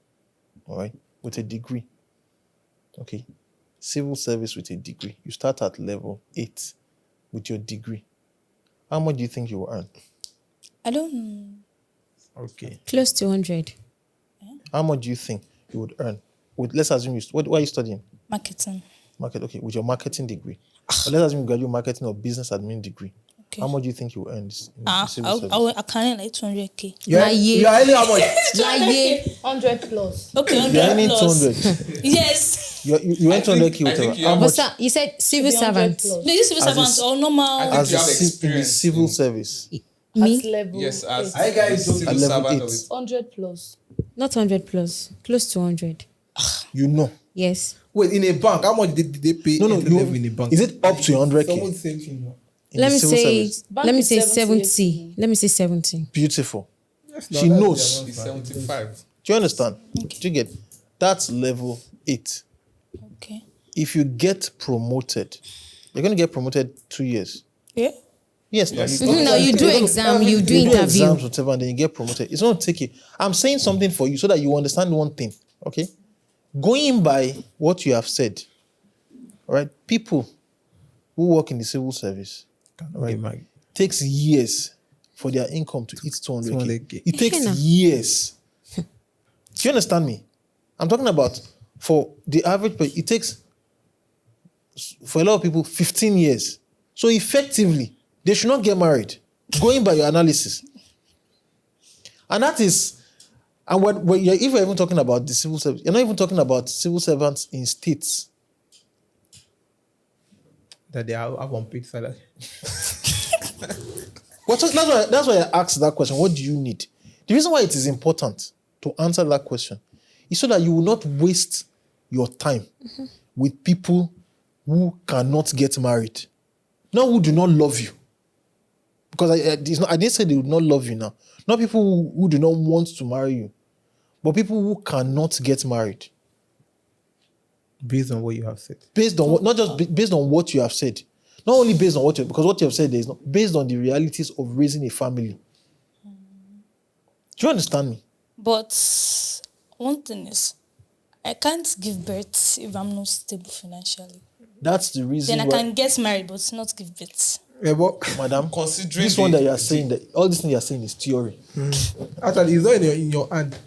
all right, with a degree, okay, civil service with a degree, you start at level 8 with your degree. How much do you think you will earn? I don't know. Okay. Close to 100. How much do you think you would earn? Let's assume what are you studying? Marketing. Market, okay, with your marketing degree. But let's assume you graduate marketing or business admin degree. Okay. How much do you think you will earn in civil service? I can earn like 200k. You are earning how much? Like, 100 plus. Okay, 100 You're earning plus. 200. Yes. You earn 200k I think whatever. you How have- much you said civil Should be 100 servant. plus. No, you civil As a servants s- or normal. I think as you a have in the experience civil in- service? At Me? level. Yes, as Hi, guys. a civil At level servant 8. of it. 100 plus. Not 100 plus. Close to 100. You know. Yes. Wait, in a bank, how much did they pay? No, entry level in a you, bank? is it up to 100k? Someone same thing. No? in Let the me civil say, service. Bank let me is say 70. 70. Let me say 70. Beautiful. Yes, She that's knows. the It's amount, man. 75. Do you understand? Do you get? That's level 8. Okay. If you get promoted, you're going to get promoted 2 years. Yeah. Yes, Yes. No, you do exam, you do you do interview. exams, whatever, and then you get promoted. It's not take it. I'm saying something for you so that you understand one thing. Okay, going by what you have said, all right, people who work in the civil service, all right, Get married. takes years for their income to hit 200k. 200K. It takes Henna. years. Do you understand me? I'm talking about for the average, but it takes for a lot of people 15 years. So effectively, they should not get married, going by your analysis. And that is, and if you're even talking about the civil service, you're not even talking about civil servants in states. That they have unpaid salary. That's why I asked that question. What do you need? The reason why it is important to answer that question is so that you will not waste your time with people who cannot get married. Not who do not love you. Because I didn't say they would not love you now. Not people who do not want to marry you, but people who cannot get married. Based on what you have said. Based on what, not just based on what you have said. Not only based on because what you have said is not based on the realities of raising a family. Do you understand me? But one thing is, I can't give birth if I'm not stable financially. That's the reason Then I why, can get married, but not give birth. Yeah, but madam, Considering this one that you are saying, that all this thing you are saying is theory. actually, it's not in your hand.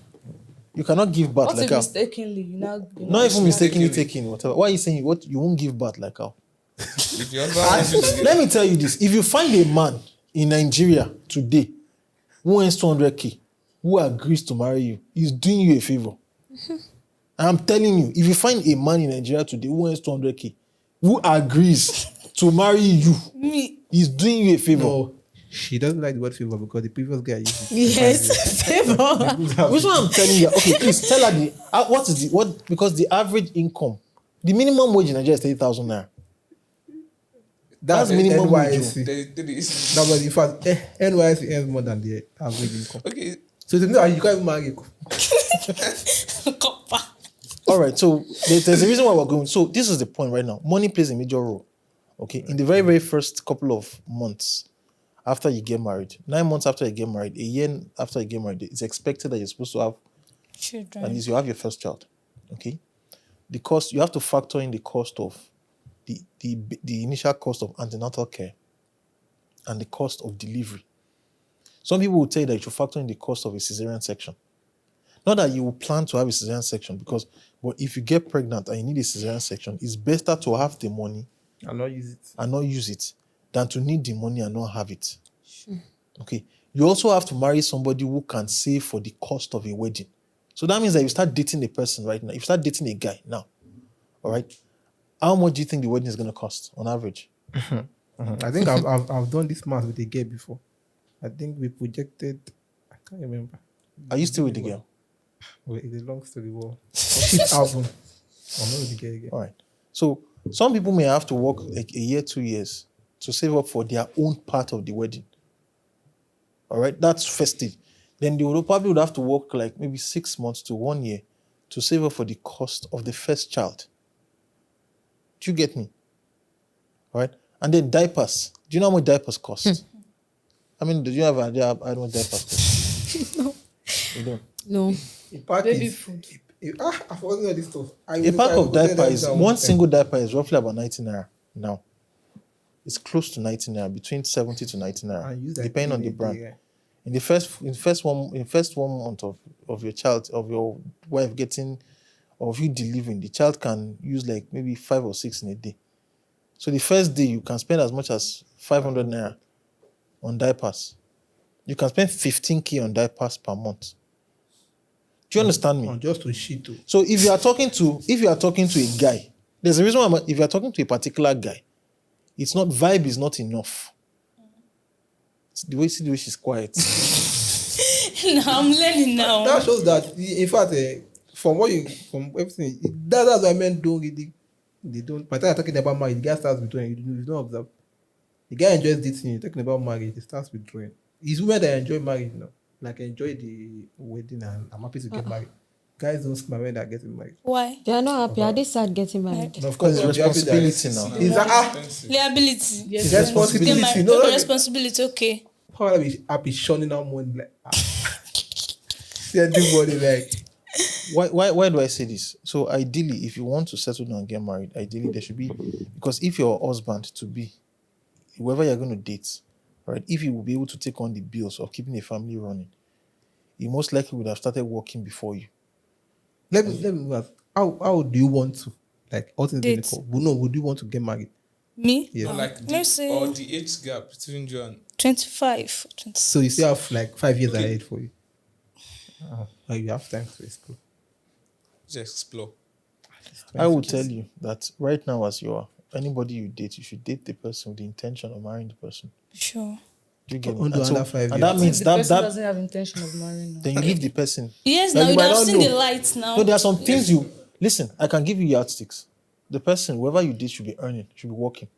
You cannot give birth What like if how. mistakenly Not even mistakenly Mistakenly. taking whatever. Why are you saying what you won't give birth like how? If your husband wants you to give- Let me tell you this: if you find a man in Nigeria today who earns 200k, who agrees to marry you, he's doing you a favor. I'm telling you, if you find a man in Nigeria today who earns 200k, who agrees to marry you, Me, he's doing you a favor. No, she doesn't like the word favor because the previous guy used it. Yes, favor. Which one I'm telling you? Okay, please tell her because the average income, the minimum wage in Nigeria is 30,000 naira. That's minimum wage. NYSC. This- No, but in fact, NYSC earns more than the average income. Okay. So it's not, you can't even marry. copper. All right, so there's a reason why we're going. So this is the point right now. Money plays a major role. Okay, in the very, very first couple of months after you get married, 9 months after you get married, a year after you get married, it's expected that you're supposed to have, at Children. least you have your first child. Okay, the cost, you have to factor in the cost of the initial cost of antenatal care and the cost of delivery. Some people will tell you that you should factor in the cost of a cesarean section. Not that you will plan to have a cesarean section, but if you get pregnant and you need a cesarean section, it's better to have the money I'll not use it. and not use it than to need the money and not have it. Okay. You also have to marry somebody who can save for the cost of a wedding. So that means that if you start dating a person right now, if you start dating a guy now, all right, how much do you think the wedding is going to cost on average? I think I've done this math with a girl before. I think we projected. I can't remember. Are you still with the girl? Wait, it's a long story. Well, fifth album. I'm not with the girl again. All right. So some people may have to work like a year, 2 years to save up for their own part of the wedding. All right. That's festive. Then they would probably have to work like maybe 6 months to 1 year to save up for the cost of the first child. Do you get me? All right. And then diapers. Do you know how much diapers cost? I mean, do you have an idea? I don't know what diapers cost. No. You don't. No. A pack Baby is, food. I forgot all this stuff. A pack of diaper is one single diaper is roughly about 90 naira now. It's close to 90 naira, between 70 to 90 naira, depending on the brand. In the first one month of your child, of your wife getting, of you delivering, the child can use like maybe 5 or 6 in a day. So the first day you can spend as much as 500 naira on diapers. You can spend 15k on diapers per month. Do you understand me? Just to shit too. So if you are talking to a guy, there's a reason why if you are talking to a particular guy, it's not vibe is not enough. It's the way she's quiet. Now I'm learning now. That shows that, in fact, from everything, that's why men don't really, they don't. By the time you're talking about marriage, the guy starts between you don't observe. The guy enjoys dating, you're talking about marriage, he starts withdrawing. It's women that enjoy marriage now. Like enjoy the wedding and I'm happy to get married. Guys don't smile when they're getting married. Why? They are not happy. Are they sad getting married? And of course, Because it's they'll be happy that- responsibility now. Is that Liability. Yes, it's yes. responsibility? Okay, No, no, responsibility. Okay. how will I be happy shunning out money like sending money like Why do I say this? So ideally, if you want to settle down and get married, ideally there should be, because if your husband to be, whoever you're going to date, right, if he will be able to take on the bills of keeping a family running, he most likely would have started working before you. let me ask, how do you want to like ultimately Date. for no, would you want to get married? Me? Yeah. Or like Let's say or the age gap between you and 25. 26. So you still have like 5 years Okay. ahead for you. Like you have time to explore. just explore. I will tell you that right now, as you are, anybody you date, you should date the person with the intention of marrying the person. Sure. Do you get me? Undo And, so, another 5 and that years. means The that person that doesn't have intention of marrying. then you leave the person. Yes, Now, now you you might have not seen know. the lights now. No, there are some things you listen. I can give you yardsticks. The person, whoever you date, should be earning, should be working.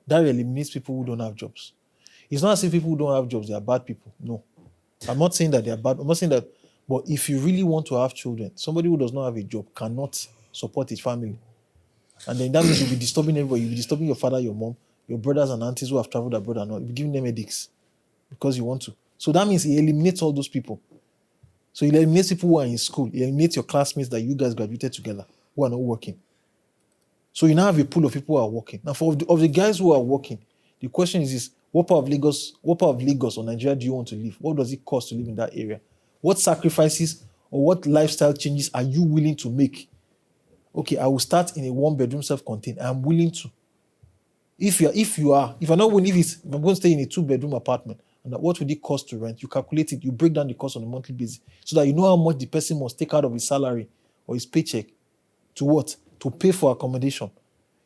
That eliminates people who don't have jobs. It's not as if people who don't have jobs they are bad people. No, I'm not saying that they are bad. I'm not saying that. But if you really want to have children, somebody who does not have a job cannot support his family, and then that means you'll be disturbing everybody. You'll be disturbing your father, your mom, your brothers and aunties who have traveled abroad and all. You'll be giving them headaches because you want to. So that means he eliminates all those people. So he eliminates people who are in school. He eliminates your classmates that you guys graduated together who are not working. So you now have a pool of people who are working. Now, for of the guys who are working, the question is this: what part of Lagos or Nigeria do you want to live? What does it cost to live in that area? What sacrifices or what lifestyle changes are you willing to make? Okay, I will start in a 1-bedroom self-contained. I'm willing to. If I'm not willing, if I'm going to stay in a 2-bedroom apartment, and what would it cost to rent? You calculate it, you break down the cost on a monthly basis so that you know how much the person must take out of his salary or his paycheck to what? To pay for accommodation.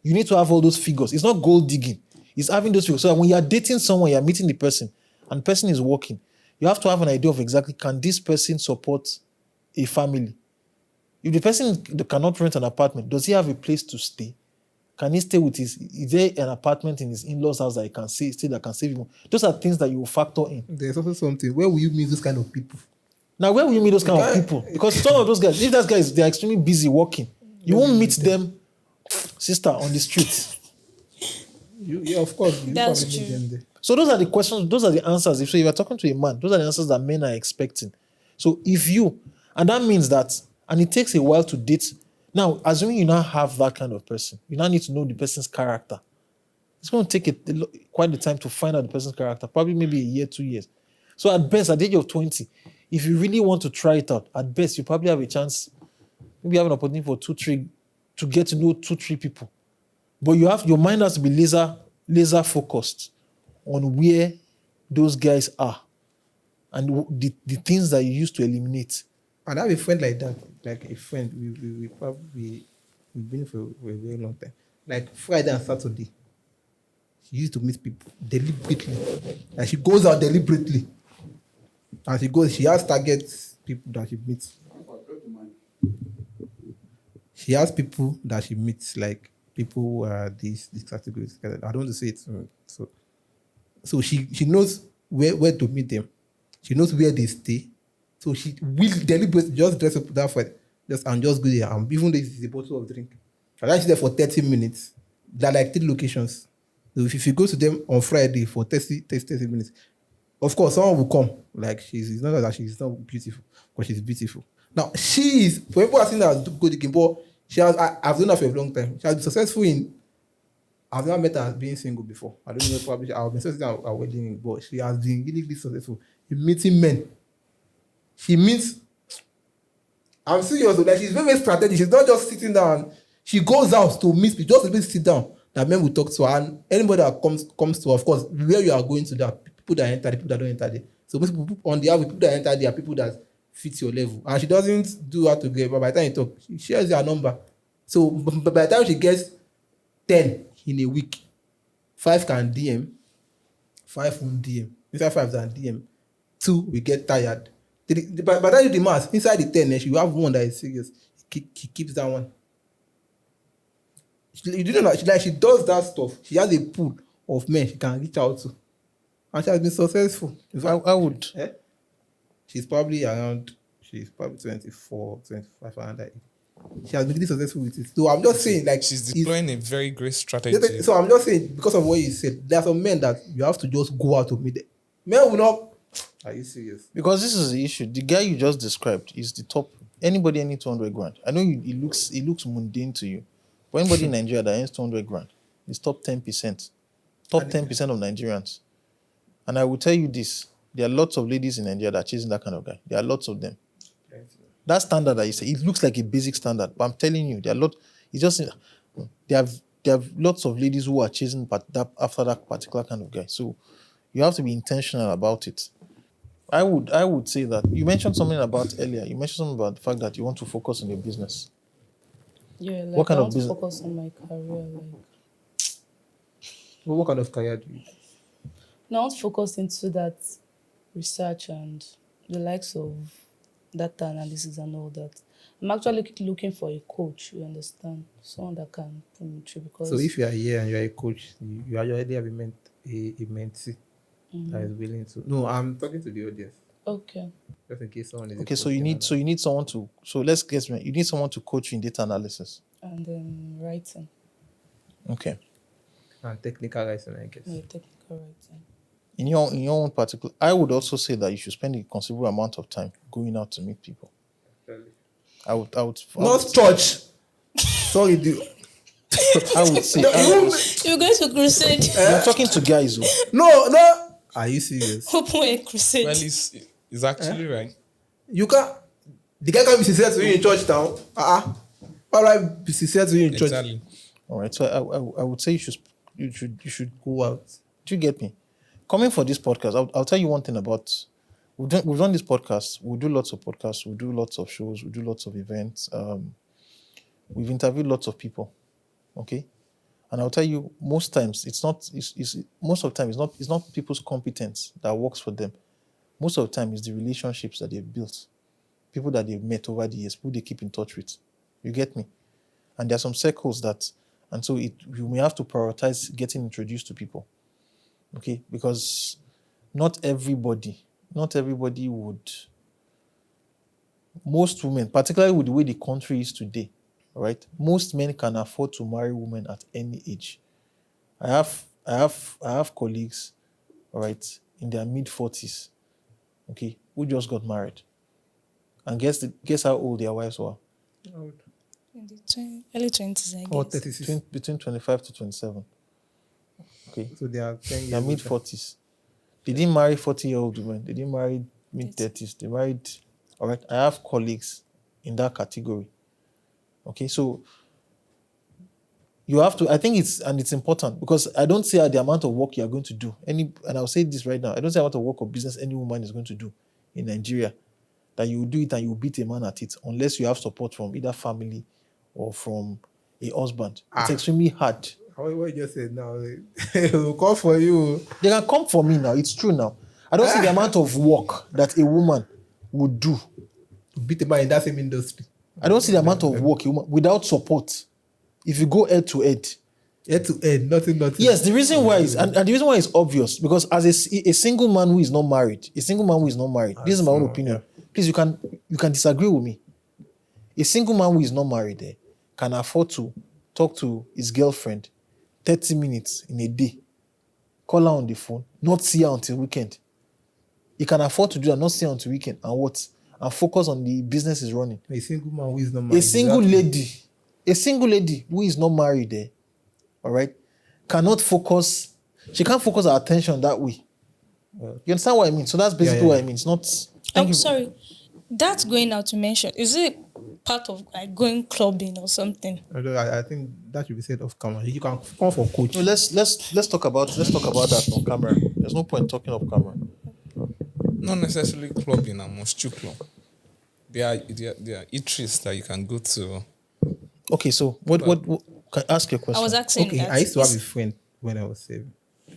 You need to have all those figures. It's not gold digging. It's having those figures. So that when you're dating someone, you're meeting the person, and the person is working, you have to have an idea of exactly, can this person support a family? If the person cannot rent an apartment, does he have a place to stay? Can he stay with is there an apartment in his in-laws house that he can stay that can save him? Those are things that you will factor in. There's also something. Where will you meet those kind of people? Now, where will you meet those kind of people? Because some of those guys, if those guys, they're extremely busy working, you won't meet them, sister, on the street. Yeah, of course. You That's probably meet true. them there. So those are the questions, those are the answers. If you're talking to a man, those are the answers that men are expecting. So and that means that, and it takes a while to date. Now, assuming you now have that kind of person, you now need to know the person's character. It's going to take quite the time to find out the person's character, probably maybe a year, 2 years. So at best, at the age of 20, if you really want to try it out, at best, you probably have a chance, maybe have an opportunity for 2-3, to get to know 2-3 people. But your mind has to be laser focused on where those guys are and the things that you used to eliminate. And I have a friend like that, like a friend. We've been for a very long time. Like Friday and Saturday, she used to meet people deliberately. And she goes out deliberately. And she has targets people that she meets. She has people that she meets, like people who are these categories. I don't want to say it. So she knows where to meet them. She knows where they stay. So she will deliberately just dress up that for and just go there. And even though it's a bottle of drink. And she's there for 30 minutes. There are like 3 locations. So if you go to them on Friday for 30 minutes, of course, someone will come. Like it's not that she's not beautiful, but she's beautiful. Now, she is, for people asking her to go to game, but I've known her for a long time. She has been successful I've never met her as being single before. I don't know, probably I've been successful at our wedding, but she has been really, really successful in meeting men. She meets, I'm serious, like she's very, very strategic. She's not just sitting down. She goes out to meet people, just to be sit down. That men will talk to her, and anybody that comes to her, of course, where you are going to, that people that enter, the people that don't enter there. So most people on the average, people that enter there are people that fit your level, and she doesn't do her to get. But by the time you talk, she shares her number. So by the time she gets 10 in a week, 5 can DM, 5 won't DM. Inside 5 can DM, 2 will get tired. By the time you do the math, inside the 10, she will have one that is serious. He keeps that one. You do know, she does that stuff. She has a pool of men she can reach out to. And she has been successful. In fact, I would. she's probably 24, 25, around that age. She has been really successful with it. So I'm just saying, like, She's deploying a very great strategy. so I'm just saying, because of what you said, there are some men that you have to just go out to meet them. Men will not. Are you serious? Because this is the issue. The guy you just described is the top. Anybody earning 200 grand. I know it looks mundane to you. But anybody in Nigeria that earns 200 grand is top 10%. Top 10% of Nigerians. And I will tell you this. There are lots of ladies in Nigeria that are chasing that kind of guy. There are lots of them. That standard that you say, it looks like a basic standard. But I'm telling you, there are lots. It's just there have lots of ladies who are chasing after that particular kind of guy. So you have to be intentional about it. I would say that you mentioned something about earlier. You mentioned something about the fact that you want to focus on your business. Yeah, like What kind I of want to business? focus on my career. Like, What kind of career do you? now I want to focus into that research and the likes of data analysis and all that. I'm actually looking for a coach, you understand? Someone that can put me through because So if you are here and you are a coach, you already have a mentee that is willing to. No, I'm talking to the audience. okay. Just in case someone is. Okay, so you need someone to let's guess, you need someone to coach you in data analysis. And then writing. Okay. And technical writing, I guess. Yeah, technical writing. In your own particular, I would also say that you should spend a considerable amount of time going out to meet people. I would Not church. Sorry, dude. I would say You're going to crusade. you're talking to guys who No. Are you serious? Open a crusade. Well, it's actually right. You can't. The guy can't be sincere to you in church now. All right, be sincere to you in church. Exactly. all right. So I would say you should Go out. do you get me? Coming for this podcast, I'll tell you one thing about we've done this podcast. We do lots of podcasts. We do lots of shows. We do lots of events. We've interviewed lots of people. Okay, and I'll tell you most times it's not people's competence that works for them. Most of the time it's the relationships that they've built, people that they've met over the years, who they keep in touch with. You get me? And there are some circles and so you may have to prioritize getting introduced to people. Okay, because not everybody would. Most women, particularly with the way the country is today, all right, most men can afford to marry women at any age. I have colleagues, all right, in their mid-40s, okay, who just got married. And guess how old their wives were? In the early 20s, I guess. Or 36. Between 25 to 27. Okay. So they are 10 years. They're mid-40s. They didn't marry 40-year-old women. They didn't marry mid-30s. They married, all right, I have colleagues in that category. Okay, so you have to, I think it's important because I don't see the amount of work you are going to do. And I'll say this right now, I don't see the amount of work or business any woman is going to do in Nigeria that you will do it and you will beat a man at it unless you have support from either family or from a husband. It's extremely hard. What you just said now, they will come for you. They can come for me now. It's true now. I don't see the amount of work that a woman would do. Beat a man in that same industry. I don't see the amount of work without support. If you go head to head. Head to head, nothing. Yes, the reason why is, and the reason why is obvious, because as a single man who is not married, this is my own opinion. Yeah. Please, you can disagree with me. A single man who is not married can afford to talk to his girlfriend 30 minutes in a day, call her on the phone, not see her until weekend. He can afford to do that, not see her until weekend, and focus on the business is running. A single man who is not married. A single lady who is not married, all right, cannot focus. She can't focus her attention that way. You understand what I mean? So that's basically what I mean. It's not. Sorry. That's going out to mention. Is it part of like going clubbing or something? I think that should be said off camera. You can come for coach. No, let's talk about that on camera. There's no point talking off camera. Not necessarily clubbing, I must club. There are eateries that you can go to. Okay, so what can I ask you a question? I was asking. Okay, I used to have a friend when I was saved.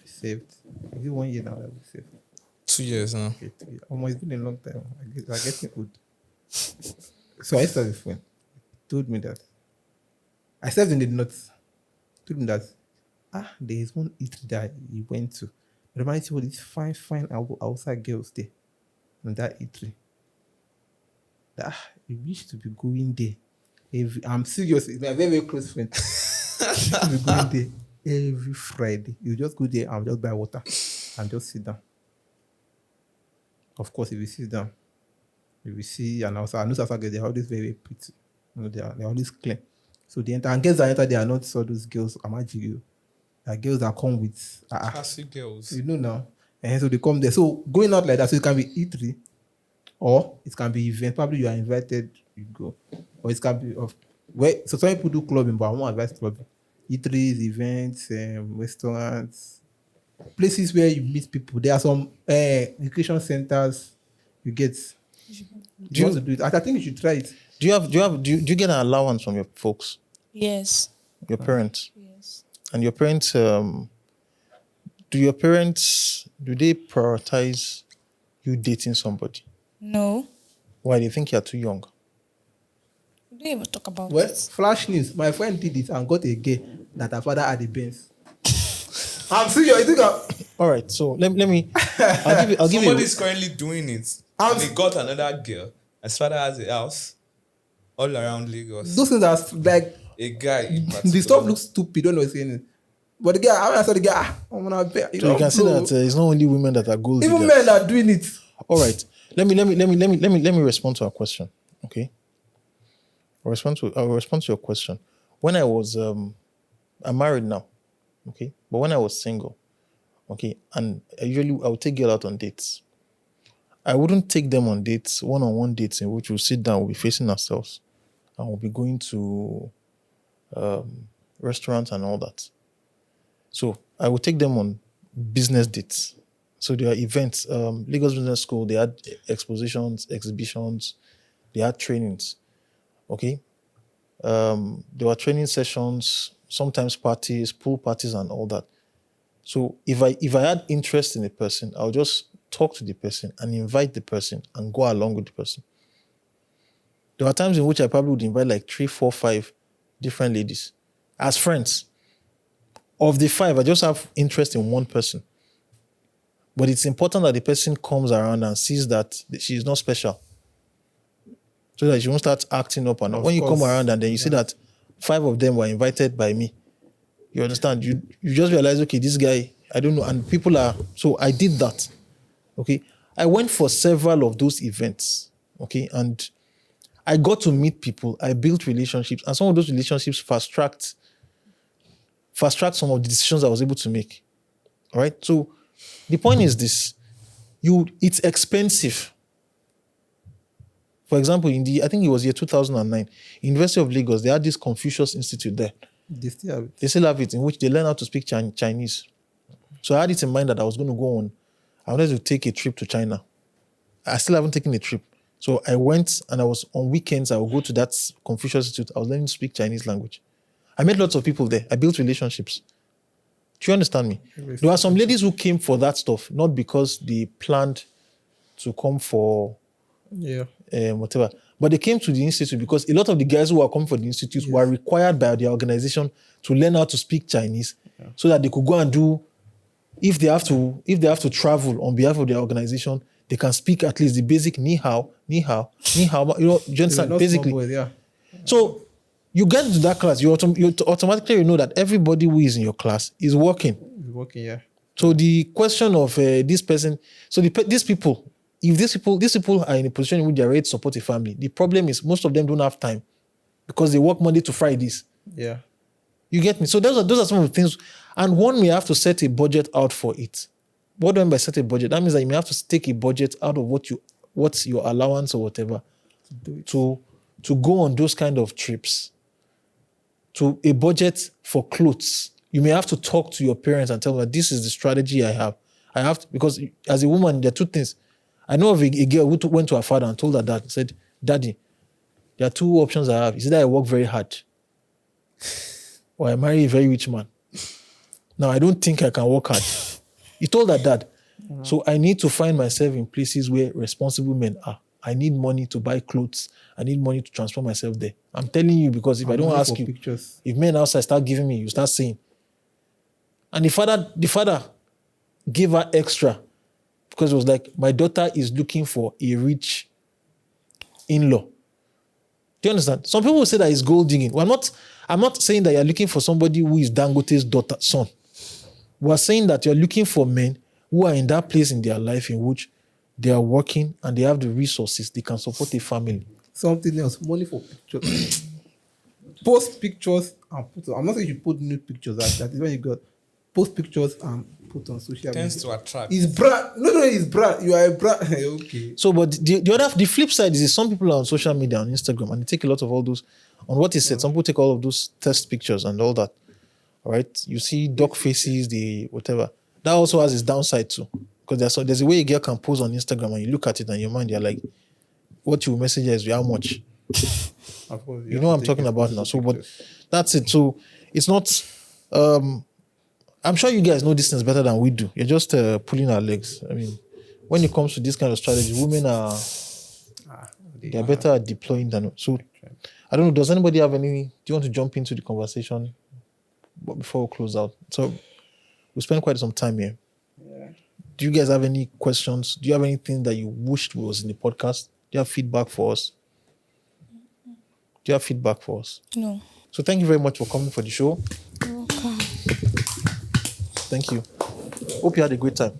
Saved. Is it 1 year now that we saved? 2 years now. Okay, 2 years. It's been a long time. I'm getting old. So I used to have a friend. Told me that I served in the north. Told me that there is one eatery that he went to. Reminds you of these fine outside girls there in that eatery. You wish to be going there. I'm serious, it's my very, very close friend. You wish to be going there every Friday. You just go there and just buy water and just sit down. Of course, if you sit down, you will see, and also I know South Africa, they're always very, very pretty. You know, they're always clean. So the entire girls that enter, they are not all those girls. Imagine you. There are girls that come with Classy girls. you know now. And so they come there. So going out like that, so it can be eatery, or it can be event. Probably you are invited, you go. Or it can be of so some people do clubbing, but I won't advise clubbing. Eateries, events, restaurants, places where you meet people. There are some education centers. You get. Do you want to do it? I think you should try it. Do you get an allowance from your folks, Yes. your parents? Yes. And your parents, do they prioritize you dating somebody? No. Why? They think you're too young. We don't even talk about Well, it. flash news. My friend did it and got a girl that her father had the Benz. I'm serious. You think All right, so let me. I'll give you. Somebody's currently doing it. And he got another girl. His father has a house all around Lagos. those things are like A guy in the particular. stuff looks stupid. Don't know what's saying it. But the guy, when I saw the guy, I'm gonna bet. So you can see that it's not only women that are gold even diggers. men are doing it. All right, let me respond to our question. Okay, I'll respond to your question. When I was I'm married now, okay, but when I was single, okay, and I would take girl out on dates. I wouldn't take them on dates, one-on-one dates in which we'll sit down, we'll be facing ourselves, and we'll be going to restaurants and all that. So I would take them on business dates. So there are events. Lagos Business School, they had expositions, exhibitions, they had trainings. Okay. There were training sessions, sometimes parties, pool parties, and all that. So if I had interest in a person, I'll just talk to the person and invite the person and go along with the person. There were times in which I probably would invite like 3, 4, 5 different ladies as friends. Of the 5, I just have interest in one person. But it's important that the person comes around and sees that she is not special, so that she won't start acting up. And when you come around and then you see that 5 of them were invited by me, you understand? You just realize, okay, this guy, I don't know. And people are, so I did that. Okay. I went for several of those events. Okay. And I got to meet people. I built relationships. And some of those relationships fast-tracked some of the decisions I was able to make. All right. So the point is this. It's expensive. For example, I think it was year 2009, University of Lagos, they had this Confucius Institute there. They still have it. They still have it, in which they learn how to speak Chinese. So I had it in mind that I was going to go on. I wanted to take a trip to China. I still haven't taken a trip. So I went, and I was on weekends, I would go to that Confucius Institute. I was learning to speak Chinese language. I met lots of people there. I built relationships. Do you understand me? There were some ladies who came for that stuff, not because they planned to come for whatever. But they came to the institute because a lot of the guys who were coming for the institute were required by their organization to learn how to speak Chinese, so that they could go and do, if they have to travel on behalf of their organization, they can speak at least the basic ni hao. You know, do you understand? Basically. Boys, So you get into that class, you automatically know that everybody who is in your class is working. It's working, yeah. So the question of this person, so these people, if these people are in a position in which they are ready to support a family, the problem is most of them don't have time because they work Monday to Fridays. Yeah. You get me? So those are some of the things, and one may have to set a budget out for it. What do I mean by set a budget? That means that you may have to take a budget out of what's your allowance or whatever to go on those kind of trips. To a budget for clothes. You may have to talk to your parents and tell them that this is the strategy I have. Because as a woman, there are 2 things. I know of a girl who went to her father and told her dad, said, "Daddy, there are 2 options I have. Is either I work very hard or I marry a very rich man. Now, I don't think I can work hard." He told her dad. So I need to find myself in places where responsible men are. I need money to buy clothes. I need money to transfer myself there. I'm telling you, because if I don't ask you, pictures. if men outside start giving me, you start saying. And the father gave her extra because it was like, my daughter is looking for a rich in-law. Do you understand? Some people will say that it's gold digging. Well, I'm not saying that you're looking for somebody who is Dangote's son. We're saying that you're looking for men who are in that place in their life in which they are working and they have the resources, they can support a family. Something else, money for pictures. Post pictures and put on. I'm not saying you put new pictures. That is when you got post pictures and put on social media. Tends to attract. It's brand. No, it's brand. You are a brand. Okay. So, but the flip side is some people are on social media, on Instagram, and they take a lot of all those, on what he said, some people take all of those test pictures and all that. All right? You see dog faces, the whatever. That also has its downside too. Because there's a way a girl can pose on Instagram and you look at it and in your mind, you're like, what you message is how much? You know what I'm talking about now. So, but that's it. So, it's not, I'm sure you guys know these things better than we do. You're just pulling our legs. I mean, when it comes to this kind of strategy, women are, they're better at deploying than, so, I don't know, does anybody have any, do you want to jump into the conversation before we close out? So, we spent quite some time here. Yeah. Do you guys have any questions? Do you have anything that you wished was in the podcast? Do you have feedback for us? No. So thank you very much for coming for the show. You're welcome. Thank you. Hope you had a great time.